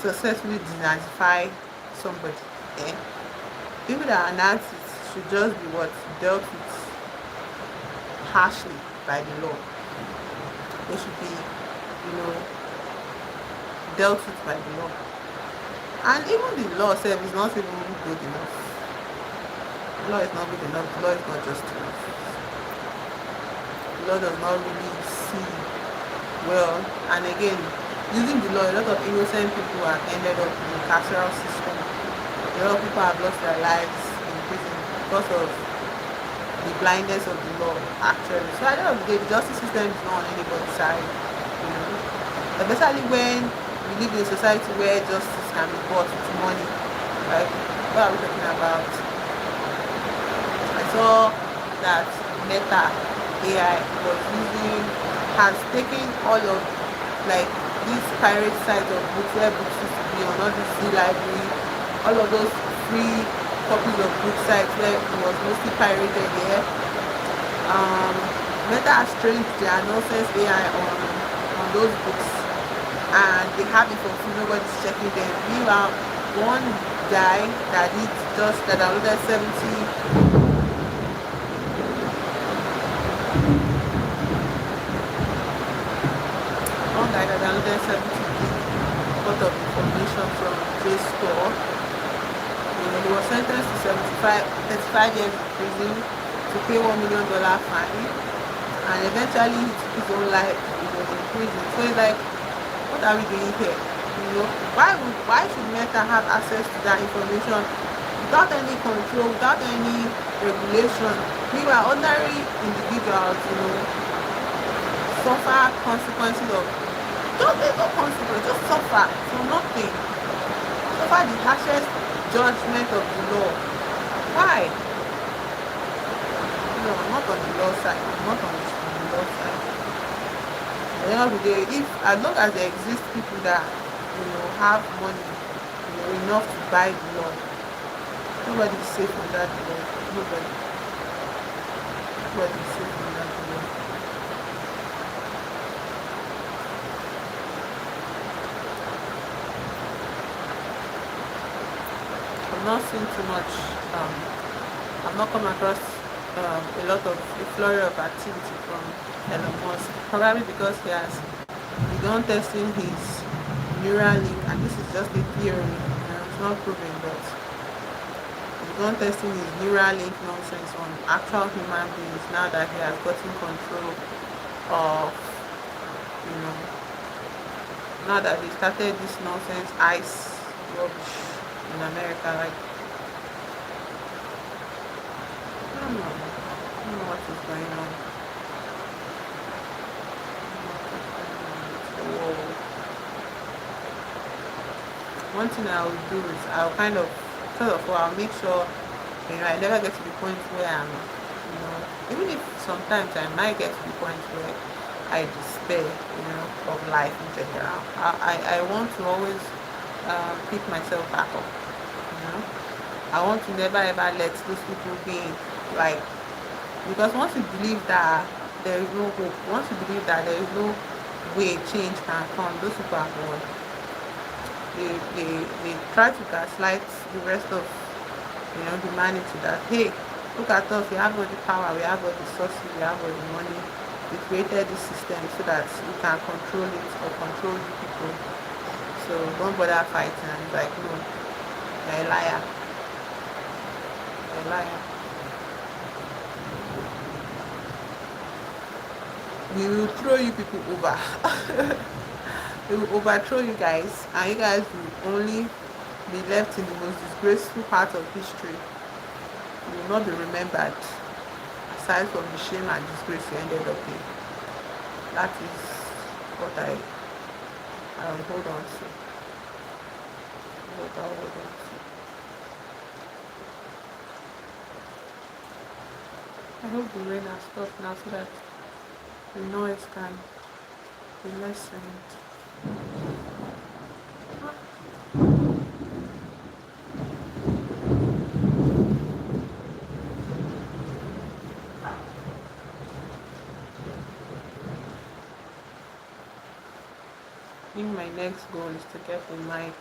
successfully denazify somebody. Eh? People that are Nazis should just be what dealt with harshly by the law. They should be, dealt with by the law. And even the law itself is not even good enough. The law is not good enough. The law is not just enough. The law does not really see well. And again, using the law, a lot of innocent people have ended up in the carceral system. A lot of people have lost their lives in prison because of the blindness of the law, actually. So at the end of the day, the justice system is not on anybody's side, especially when we live in a society where justice can be bought with money. Like, what are we talking about? I saw that Meta AI has taken all of like these pirate sites of books where books used to be on all this library, all of those free copies of book sites where it was mostly pirated here. Meta has trained their nonsense AI on those books, and they have it for free. Nobody's checking them. Meanwhile, one guy that downloaded 70 one guy that downloaded 70 worth of information from J Store. He was sentenced to 35 years in prison to pay $1 million fine, and eventually he took his own life. He was in prison. So it's like, what are we doing here? Why should Meta have access to that information without any control, without any regulation? Meanwhile, ordinary individuals, suffer consequences of there's no consequence, just suffer for nothing. Suffer the harshest judgment of the law. Why? No, I'm not on the law side. I'm not on the law side. At the end of the day, as long as there exist people that have money, enough to buy the law, nobody is safe under the law. Nobody is safe under the law. I've not seen too much. I've not come across a flurry of activity from Elon Musk, probably because he has begun testing his Neuralink, and this is just a theory, it's not proven, but he's begun testing his Neuralink nonsense on actual human beings now that he has gotten control of, now that they started this nonsense ice rubbish in America. Like, I don't know what is going on. One thing I will do is I'll I'll make sure, I never get to the point where I'm, even if sometimes I might get to the point where I despair, of life in general. I want to always pick myself back up, I want to never ever let those people be like, because once you believe that there is no hope, once you believe that there is no way change can come, those people are gone. They try to gaslight the rest of humanity that, hey, look at us, we have all the power, we have all the sources, we have all the money, they created this system so that you can control it or control you people. So don't bother fighting. And it's like, no, you're a liar. You're a liar. We will throw you people over. We will overthrow you guys, and you guys will only be left in the most disgraceful part of history. You will not be remembered aside from the shame and disgrace you ended up in. That is what I will hold on to. What I'll hold on to. I hope the rain has stopped now so that the noise can be lessened. I think my next goal is to get a mic.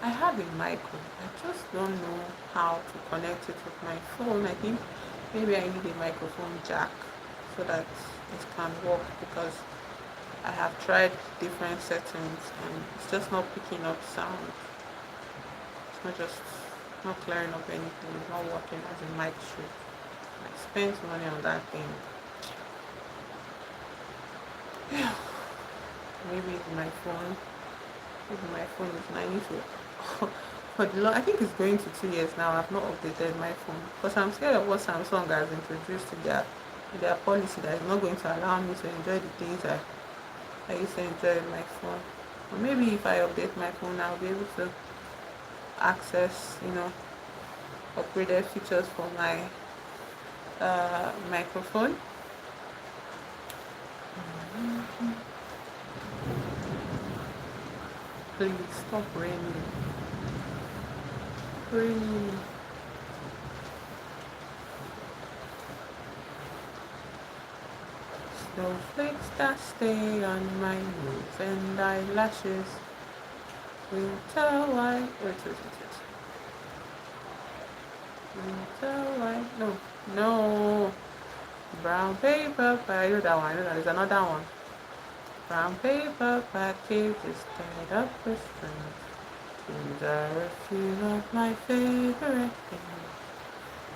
I have a mic, I just don't know how to connect it with my phone. I think maybe I need a microphone jack so that it can work, because I have tried different settings and it's just not picking up sound. It's not clearing up anything. It's not working as a mic should. I spent money on that thing. Yeah. Maybe it's my phone. Maybe my phone is 92. For the long, I think it's going to 2 years now. I've not updated my phone because I'm scared of what Samsung has introduced to their policy that is not going to allow me to enjoy the things I used to enjoy with my phone. Or maybe if I update my phone, I'll be able to access, upgraded features for my microphone. Please stop raining. Raining. Snowflakes that stay on my nose and eyelashes. Winter white. Wait. Winter white. No. Brown paper. I know that one. I know that. There's another one. Brown paper packages tied up with strings. These are a few of my favorite things.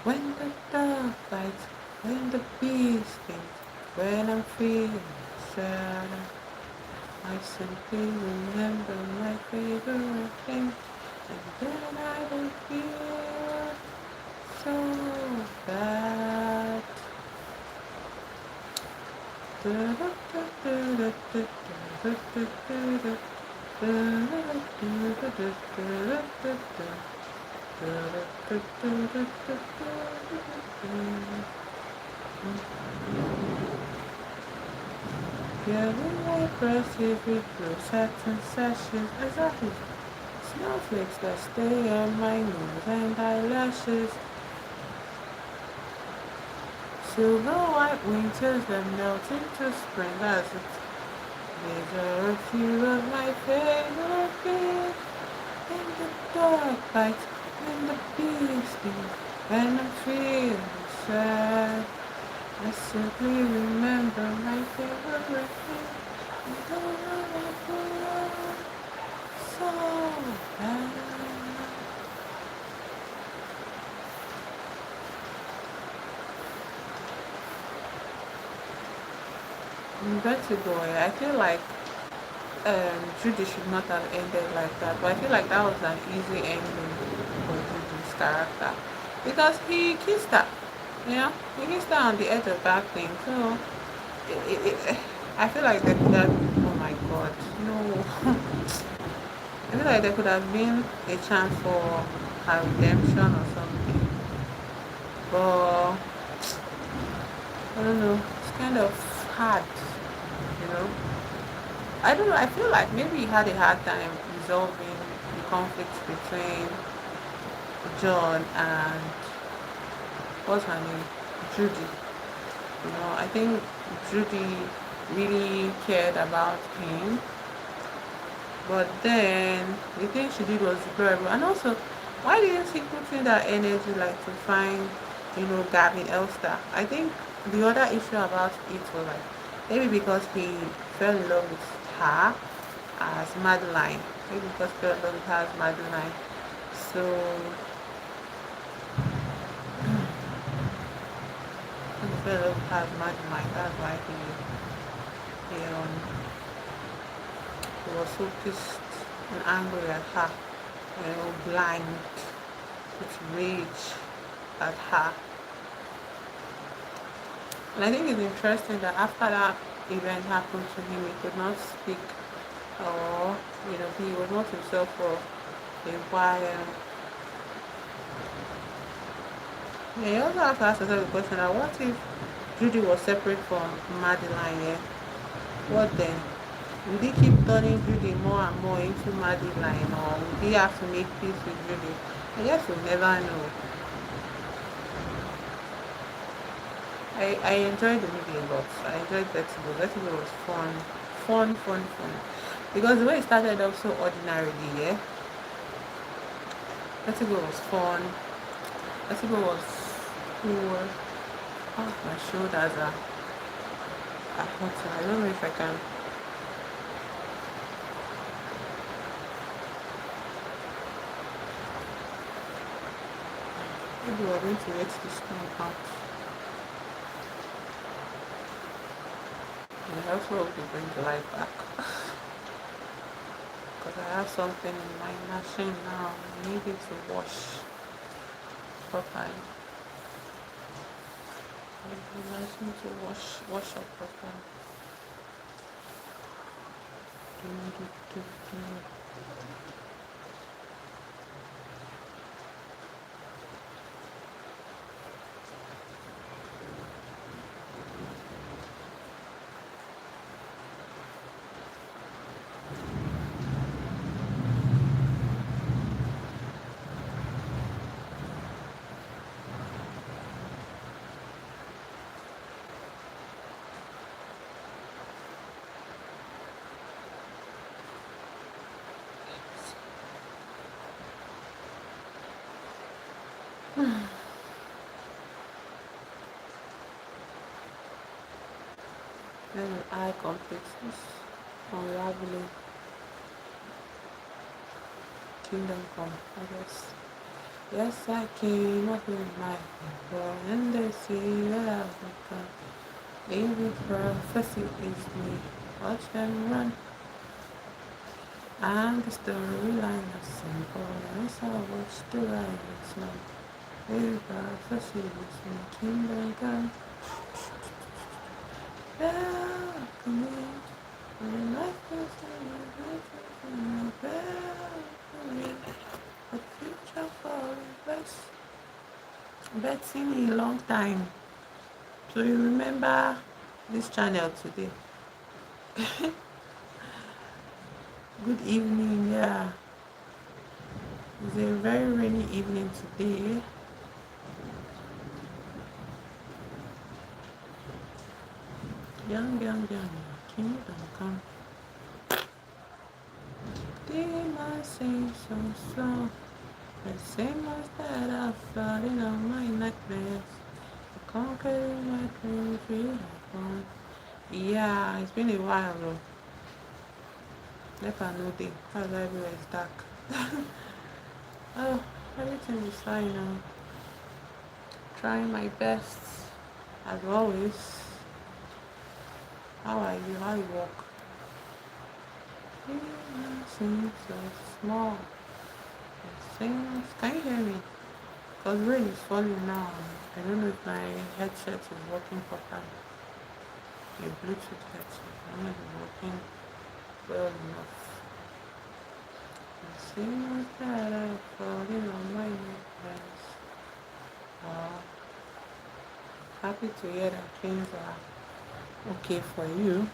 When the dog bites, when the bee stings, when I'm feeling sad, I simply remember my favorite thing, and then I don't feel so bad. Yellow white brushes with blue satin sashes, exactly. Snowflakes that stay on my nose and eyelashes. Silver white winters that melt into spring, that's it. These are a few of my favorite things. When the dog bites, when the bee stings, when I'm feeling sad, I simply remember my favorite thing. And then I feel so bad. Betty Boy, I feel like Judy should not have ended like that, but I feel like that was an easy ending for Judy's character because he kissed her, he kissed her on the edge of that thing. So I feel like there could have, oh my god, no, I feel like there could have been a chance for her redemption or something, but I don't know, it's kind of hard, you know. I don't know. I feel like maybe he had a hard time resolving the conflict between John and what's her name, Judy. I think Judy really cared about him, But then the thing she did was deplorable. And also, why didn't she put in that energy like to find, Gavin Elster? I think the other issue about it was like maybe because he fell in love with her as Madeline. Maybe because he fell in love with her as Madeline. So when he fell in love with her as Madeline, that's why he was so pissed and angry at her, blind with rage at her. And I think it's interesting that after that event happened to him, he could not speak or, he was not himself for a while. Yeah, you also have to ask yourself the question that what if Judy was separate from Madeline, yeah? What then? Would he keep turning Judy more and more into Madeline, or would he have to make peace with Judy? I guess we'll never know. I enjoyed the movie a lot. I enjoyed Vertigo. Vertigo was fun. Fun, fun, fun. Because the way it started off so ordinarily, yeah? Vertigo was fun. Vertigo was cool. Oh, my shoulders are hot. I don't know if I can. Maybe we're going to let this come out. And I also hope they bring the light back. Because I have something in my machine now. I need it to wash properly. I need to wash up properly. Then I complete this unraveling kingdom come, I guess. Yes, I came up with my people, and they see that I've become. Every prophecy is me. Watch them run. And the storyline is simple. I saw what's the right it's not. Every prophecy is me. Kingdom come. Welcome. When life is in welcome. The future for us. I've seen in a long time. So you remember this channel today. Good evening, yeah. It's a very rainy evening today. Young, kingdom come. Demons sing so slow. The same ones that are flooding on my necklace. The conquering my dreams we have won. Yeah, it's been a while though. Never know day. How's everywhere is dark. Oh, everything is fine now. Trying my best as always. How are you? How you walk? Seems so small. It seems. Can you hear me? Because rain is falling now. I don't know if my headset is working properly. A Bluetooth headset. I don't know if it's working well enough. It seems that I'm falling on my necklace. Happy to hear that things are okay for you.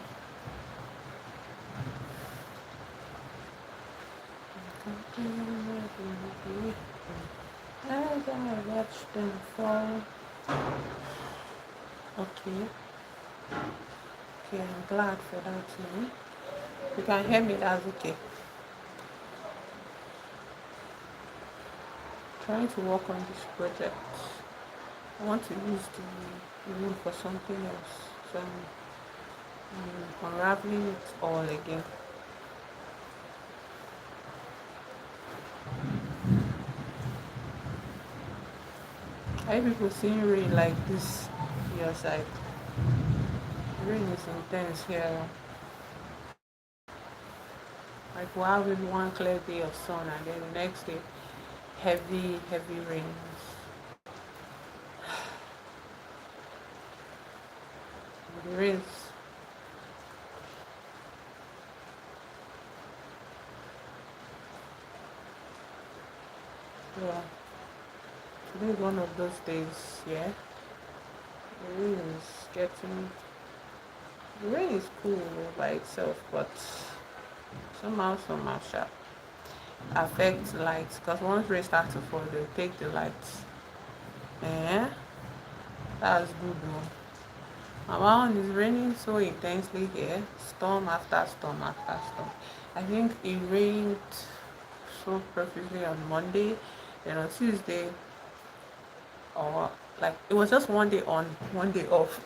As I watch them fall. Okay. Okay, I'm glad for that too. You can hear me, that's okay. trying to work on this project. I want to use the wood for something else. So I'm unraveling it all again. Are you people seeing rain like this your side? Rain is intense here. Like we'll have maybe one clear day of sun and then the next day heavy rains. The rains, yeah. Today is one of those days, yeah. The rain is getting the rain is cool by itself, but somehow sharp affect light because once rain starts to fall, they take the lights. Eh, that's good though. Around is raining so intensely here, storm after storm after storm. I think it rained so perfectly on Monday, then on Tuesday, or like it was just one day on, one day off.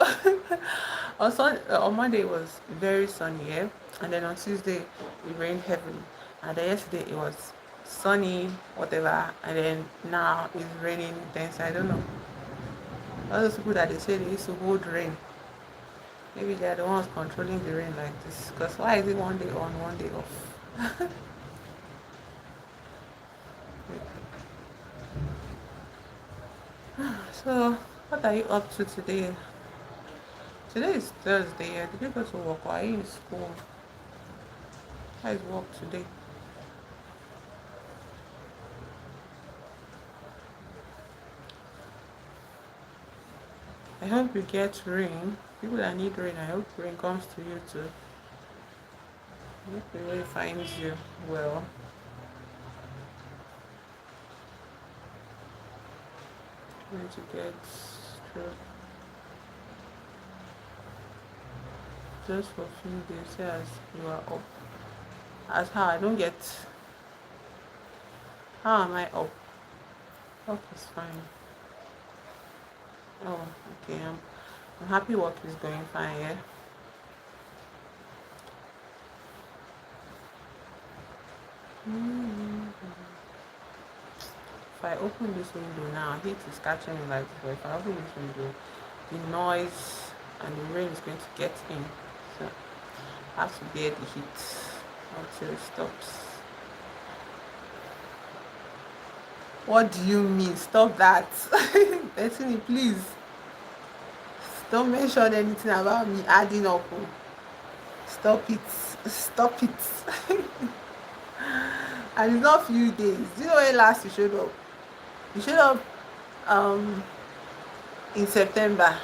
On Monday it was very sunny, yeah, and then on Tuesday it rained heavily, and then yesterday it was sunny, whatever, and then now it's raining intense. I don't know. All those people that they say they used to hold rain, maybe they're the ones controlling the rain like this. Because why is it one day on, one day off? So, what are you up to today? Today is Thursday. Did you go to work or are you in school? How is work today? I hope you get rain. People that need rain, I hope rain comes to you too. I hope it really finds you well. Going to get through just for a few days as you are up. As how I don't get, how am I up? Work is fine. Oh, okay. I'm happy work is going fine, yeah. If I open this window now, heat is catching me like this. But if I open this window, the noise and the rain is going to get in. So I have to bear the heat until it stops. What do you mean? Stop that. Bethany, please. Don't mention anything about me adding up. Oh. Stop it. Stop it. And it's not few days. Do you know when last you showed up? You showed up um in September.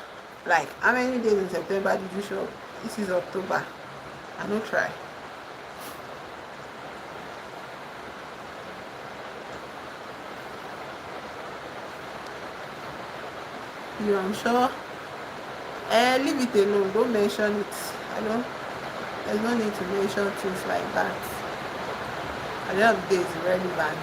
Like how many days in September did you show up? This is October. I no try. You I'm sure. Leave it alone. Don't mention it. I don't there's no need to mention things like that. At the end of the day it's irrelevant.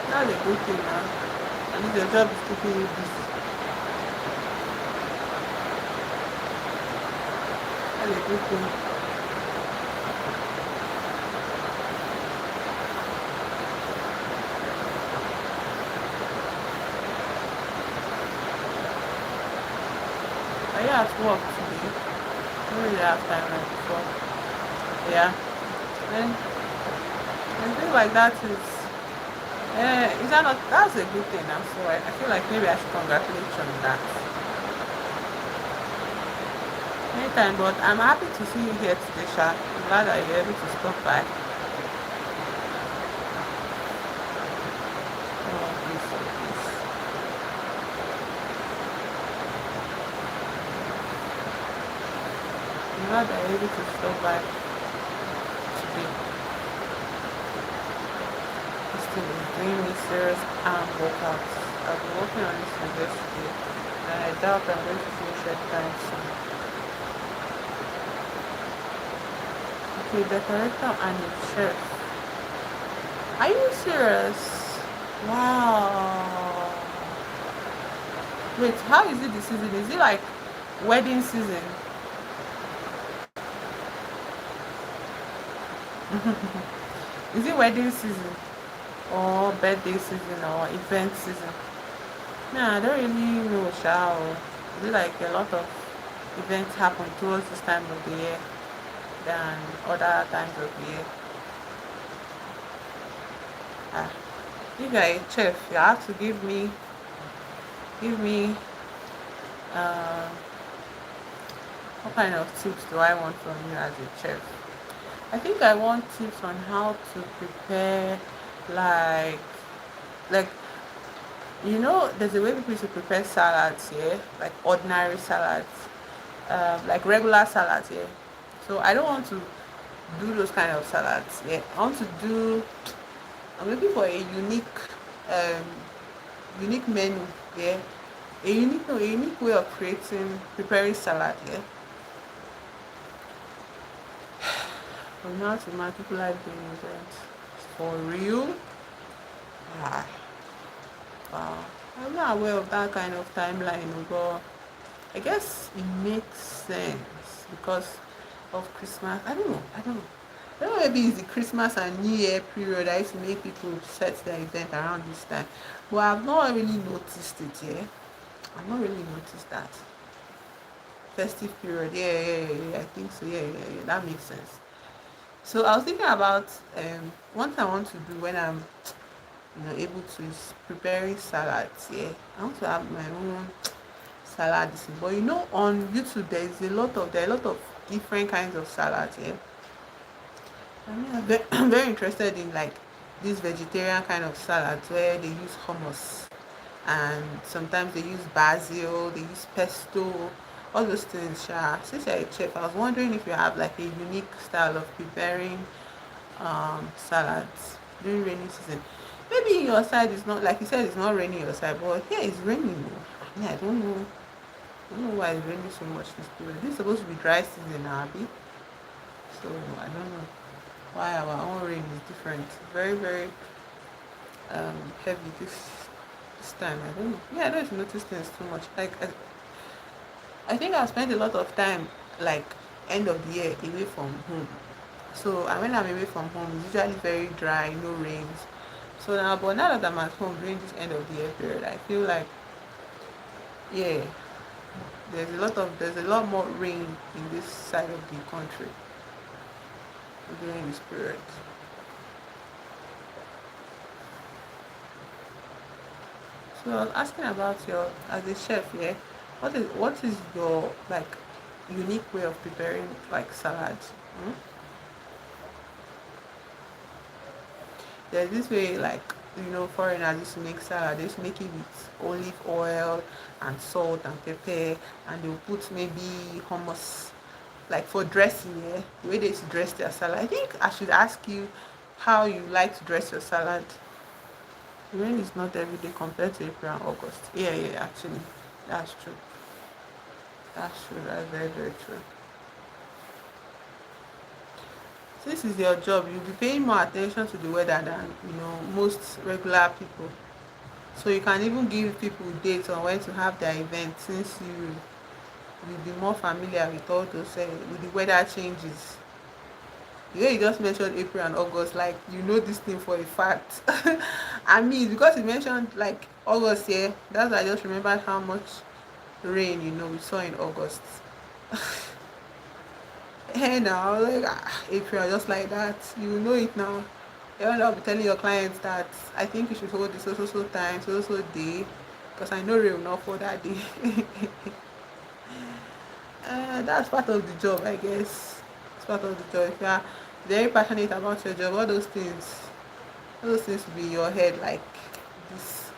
That's a good thing now. At least your job is keeping you busy. That's a good thing. Are you at work today? I don't really have time like before. Yeah. And things like that is that not, that's a good thing now. So I feel like maybe I should congratulate you on that. Anytime, but I'm happy to see you here today, Sha. I'm glad that you're able to stop by. Oh, please, oh, please. I'm glad that you're able to stop by today. doing a serious arm workout. I've been working on this since yesterday, and I doubt I'm going to finish it time soon. Okay, decorator and a chef. Are you serious? Wow. Wait, how is it the season? Is it like wedding season? Is it wedding season or birthday season or event season? Nah, I don't really know, Shao. Is it like a lot of events happen towards this time of the year than other times of the year? Ah, if you're a chef, you have to give me, uh, what kind of tips do I want from you as a chef? I think I want tips on how to prepare, like, like there's a way people used to prepare salads here, like ordinary salads, like regular salads here. So I don't want to do those kind of salads. Yeah, I want to do. I'm looking for a um, unique menu. Yeah, a unique way of preparing salad. Yeah, from now to my people like doing it for real. Ah, wow. I'm not aware of that kind of timeline, but I guess it makes sense because of Christmas. I don't know. I don't know. I don't know, maybe it's the Christmas and New Year period. I used to make people set their event around this time. But I've not really noticed it, yeah. I've not really noticed that. Festive period, yeah. I think so, yeah. That makes sense. So I was thinking about one thing I want to do when I'm able to is preparing salads, yeah. I want to have my own salad this thing. But on YouTube there are a lot of different kinds of salads, yeah. I mean, I'm very interested in like this vegetarian kind of salads where they use hummus and sometimes they use basil, they use pesto, all those things. Since you're a chef, I was wondering if you have like a unique style of preparing salads during rainy season. Maybe your side is not, like you said, it's not raining your side, but here it's raining. Yeah, I don't know. I don't know why it's raining so much this period. This is supposed to be dry season, Abby. So I don't know why our own rain is different. Very, very heavy this time. I don't know. Yeah, I don't notice things too much. Like I think I spent a lot of time like end of the year away from home. So and when I'm away from home, it's usually very dry, no rains. So now, but now that I'm at home during this end of the year period, I feel like yeah, there's a lot more rain in this side of the country during this period. So I was asking about your as a chef, yeah. What is your like unique way of preparing like salads? Hmm? There's this way like foreigners used to make salad. They used to make it with olive oil and salt and pepper, and they'll put maybe hummus like for dressing. Yeah, the way they used to dress their salad. I think I should ask you how you like to dress your salad. Rain is not every day compared to April and August. Yeah, actually, that's true. That's true. That's very, very true. Since it's your job, you'll be paying more attention to the weather than most regular people. So you can even give people dates on when to have their event, since you'll be more familiar with all those with the weather changes. The way you just mentioned April and August, like this thing for a fact. I mean, because you mentioned like August here, that's why I just remembered how much rain we saw in August. Hey now, like April, just like that, you know it now. You end up telling your clients that I think you should hold this so time, so day, because I know rain will not fall that day. That's part of the job, I guess. It's part of the job. If you are very passionate about your job, all those things will be in your head like this.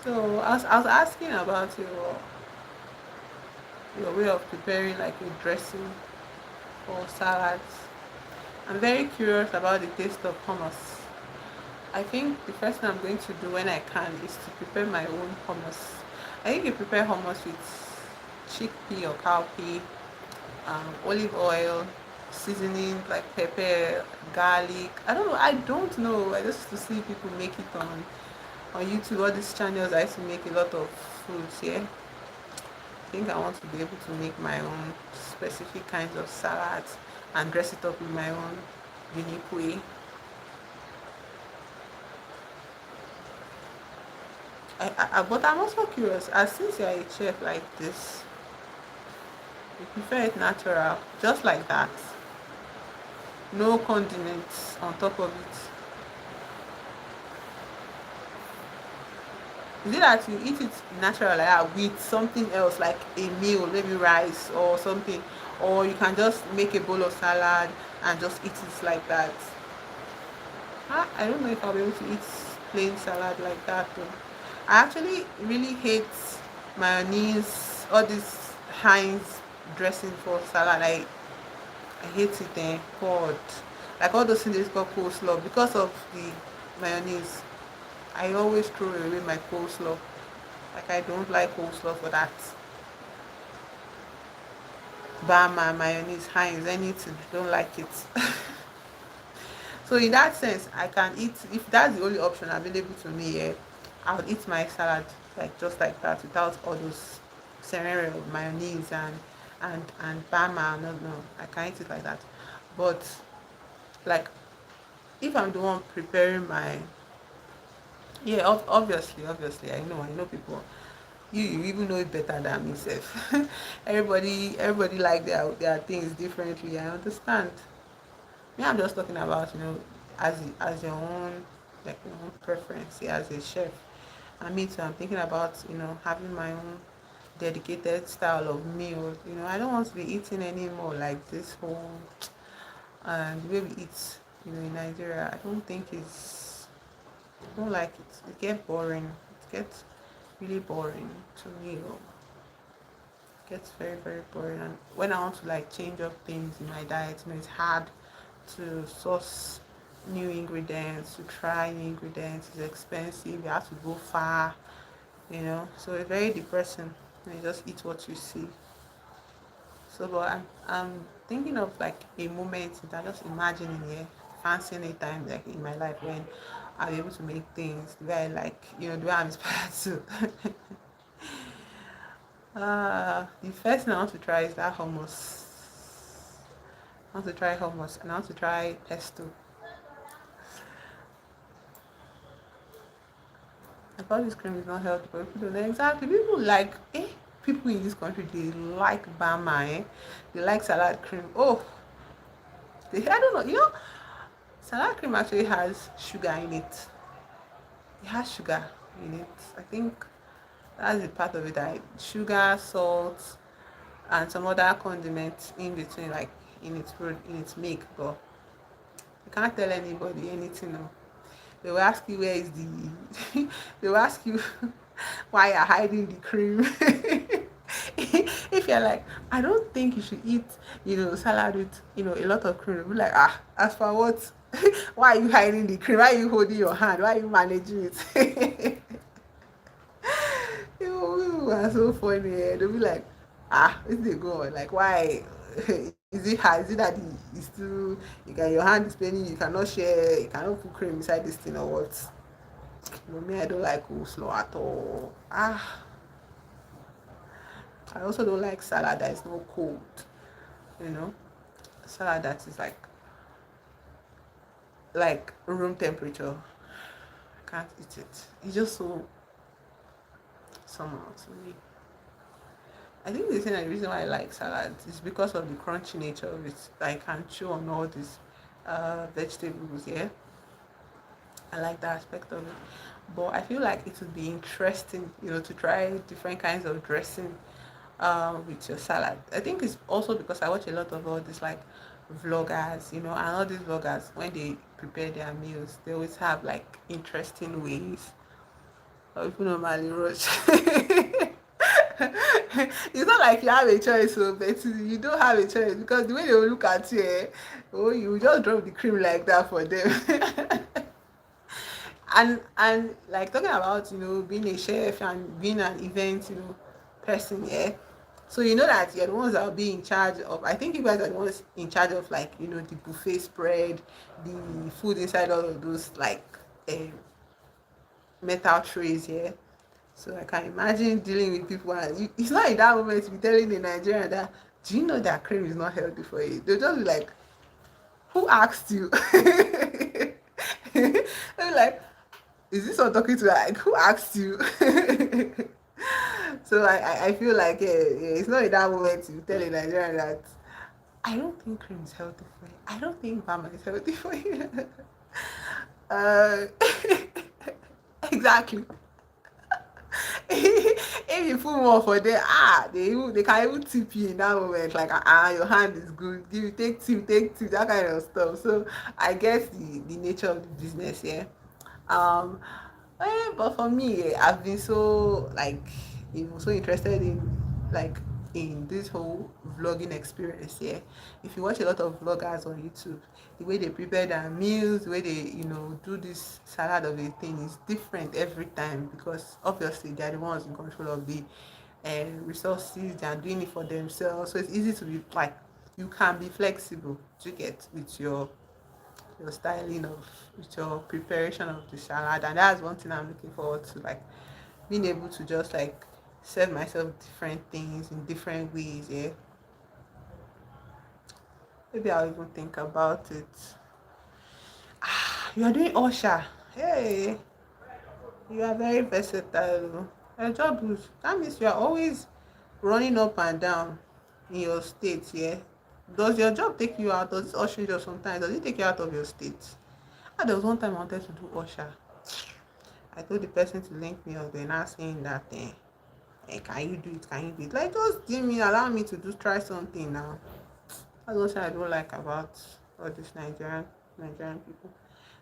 So I was asking about your way of preparing like a dressing for salads. I'm very curious about the taste of hummus. I think the first thing I'm going to do when I can is to prepare my own hummus. I think you prepare hummus with chickpea or cowpea, olive oil, seasoning like pepper, garlic. I don't know. I just to see people make it on YouTube. All these channels I used to make a lot of foods. Yeah, I think I want to be able to make my own specific kinds of salads and dress it up in my own unique way. But I'm also curious, as since you're a chef like this, you prefer it natural, just like that, no condiments on top of it. Is it that you eat it natural like that with something else, like a meal, maybe rice or something, or you can just make a bowl of salad and just eat it like that? I don't know if I'll be able to eat plain salad like that though. I actually really hate mayonnaise, all this Heinz dressing for salad. I hate it God. Like all those things is called coleslaw because of the mayonnaise. I always throw away my coleslaw. Like I don't like coleslaw for that. Bama, mayonnaise, Heinz, anything. I don't like it. So in that sense, I can eat if that's the only option available to me. Yeah, I'll eat my salad like just like that without all those cereal, mayonnaise and bama. No, no, I can eat it like that. But like if I'm the one preparing my yeah, obviously, I know people. You even know it better than myself. Everybody like their things differently. I understand. Me, I'm just talking about as your own like your own preference yeah, as a chef. And me too. I'm thinking about having my own dedicated style of meal. I don't want to be eating anymore like this whole and the way we eat. In Nigeria, I don't think it's. I don't like it. It gets boring. It gets really boring to me. It gets very very boring. And when I want to like change up things in my diet, it's hard to source new ingredients, to try new ingredients. It's expensive. You have to go far. So it's very depressing. You just eat what you see. So, but I'm thinking of like a moment that I'm just imagining here, fancying a time like in my life when I'll be able to make things the way I like, the way I'm inspired to. The first thing I want to try is that hummus. I want to try hummus and I want to try pesto. I thought this cream is not healthy, but people don't know exactly. People like, people in this country, they like bama, They like salad cream. Oh, I don't know, salad cream actually has sugar in it. It has sugar in it. I think that's the part of it. Sugar, salt, and some other condiments in between, like in its milk. But you can't tell anybody anything. No. They will ask you where is the. They will ask you why you're hiding the cream. If you're like, I don't think you should eat, salad with, a lot of cream. They'll be like, as for what? Why are you hiding the cream? Why are you holding your hand? Why are you managing it? You are so funny. They'll be like, where they go? Like, why? Is it hard? Is it that it's too, your hand is paining, you cannot share, you cannot put cream inside this thing or what? Me, I don't like coleslaw at all. I also don't like salad that is not cold. You know, salad that is like room temperature. I can't eat it. It's just so somehow to me. I think the reason why I like salad is because of the crunchy nature of it. I can chew on all these vegetables. Yeah, I like that aspect of it. But I feel like it would be interesting, to try different kinds of dressing with your salad. I think it's also because I watch a lot of all these like vloggers, and all these vloggers when they prepare their meals, they always have like interesting ways. Or people normally rush. It's not like you have a choice, so but you don't have a choice because the way they will look at you, oh, you just drop the cream like that for them. And like talking about being a chef and being an event person, yeah. So you know that you're the ones that will be in charge of. I think you guys are the ones in charge of like the buffet spread, the food inside all of those like metal trays, yeah. So I can imagine dealing with people, and it's not in that moment to be telling the Nigerian that, do you know that cream is not healthy for you? They'll just be like, who asked you? They'll be like, is this what I'm talking to? Like, who asked you? So I feel like it's not in that moment to be telling Nigerian that I don't think cream is healthy for you. I don't think mama is healthy for you. uh, exactly. If you put more for them, they can even tip you in that moment, like your hand is good, give you take tip, that kind of stuff. So I guess the nature of the business, yeah. um but for me, I've been so like so interested in like in this whole vlogging experience. Yeah, if you watch a lot of vloggers on YouTube, the way they prepare their meals, the way they do this salad of a thing is different every time because obviously they're the ones in control of the resources. They are doing it for themselves, so it's easy to be like you can be flexible to get with your styling of with your preparation of the salad. And that's one thing I'm looking forward to, like being able to just like serve myself different things in different ways. Yeah, maybe I'll even think about it. You're doing Osha. Hey, you are very versatile. Your job is, that means you are always running up and down in your state. Yeah, does your job take you out? Does this ushering job sometimes does it take you out of your state? And there was one time I wanted to do Osha. I told the person to link me up. They're now saying that, can you do it? Can you do it? Like, just give me, allow me to do try something now. That's what I don't like about all these Nigerian people.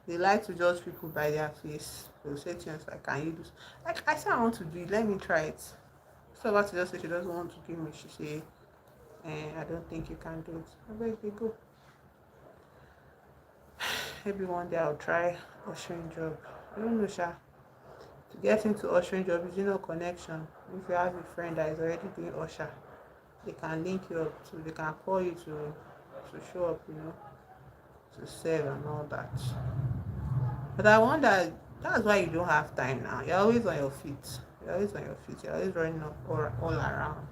They like to judge people by their face. They'll say things like, can you do? Like, I said, I want to do it. Let me try it. So about to just say she doesn't want to give me. She say, I don't think you can do it. I beg you go. Maybe one day I'll try ushering job. I don't know, Sha. To get into ushering job is connection. If you have a friend that is already doing usher, they can link you up to, they can call you to show up, to serve and all that. But I wonder, that's why you don't have time now. You're always on your feet. You're always on your feet. You're always running up all around.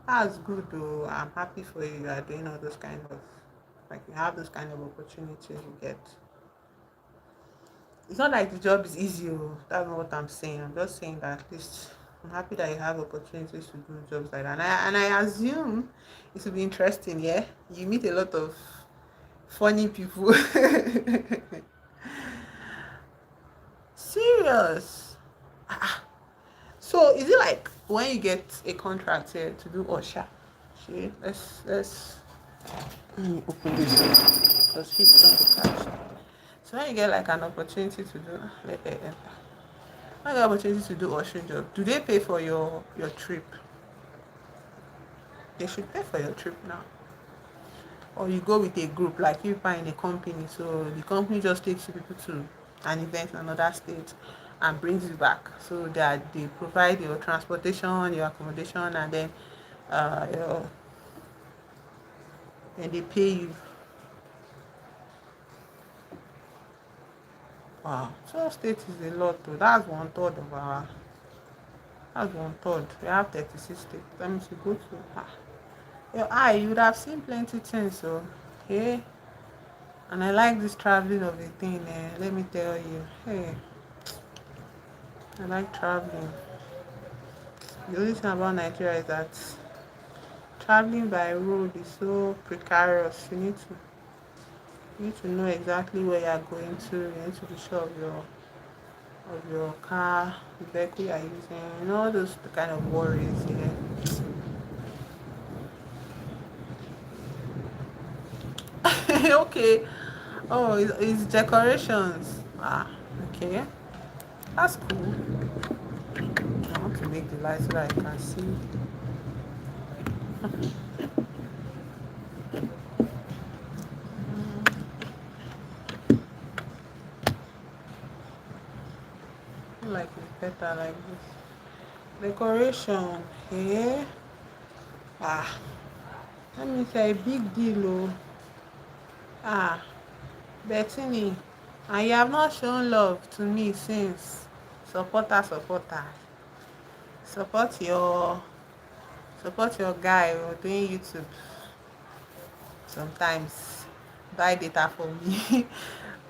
That's good though. I'm happy for you. You are doing all those kind of, like you have those kind of opportunities you get. It's not like the job is easy. That's not what I'm saying. I'm just saying that at least I'm happy that you have opportunities to do jobs like that. And I assume it will be interesting. Yeah, you meet a lot of funny people. Serious. So is it like when you get a contract here to do Osha? See, let's open this because he's going to catch. So when you get like an opportunity to do, let me enter. When you get opportunity to do ushering job, do they pay for your trip? They should pay for your trip now. Or you go with a group, like you find a company, so the company just takes you people to an event in another state and brings you back. So that they provide your transportation, your accommodation, and then your and they pay you. Wow, 12 states is a lot though. That's one third of our. That's one third. We have 36 states. That means you go to your eye, you would have seen plenty things. So hey, and I like this traveling of a thing. Let me tell you, hey, I like traveling. The only thing about Nigeria is that traveling by road is so precarious. You need to know exactly where you're going to. You need to be sure of your car, the vehicle you're using, all those kind of worries. Yeah. Okay. Oh, it's decorations. Okay. That's cool. want to make the light so that I can see. I feel like it's better like this. Decoration, okay. Ah, let me say a big deal, oh. Ah, Bettini, and you have not shown love to me since. Supporter. Support your support your guy or doing YouTube sometimes. Buy data for me.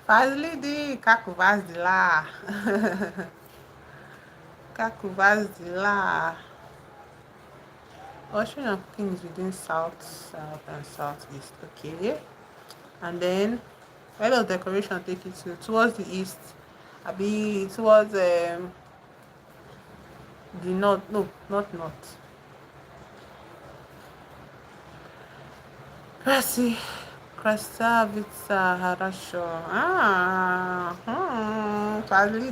Fazlidi, Kakuvazila. Kakuvazila. Ocean of Kings within South, South, and Southeast. Okay. And then where does decoration take you to? Towards the east. Abi towards the north. No, not north. Красивый, красавица, хорошо. Fazli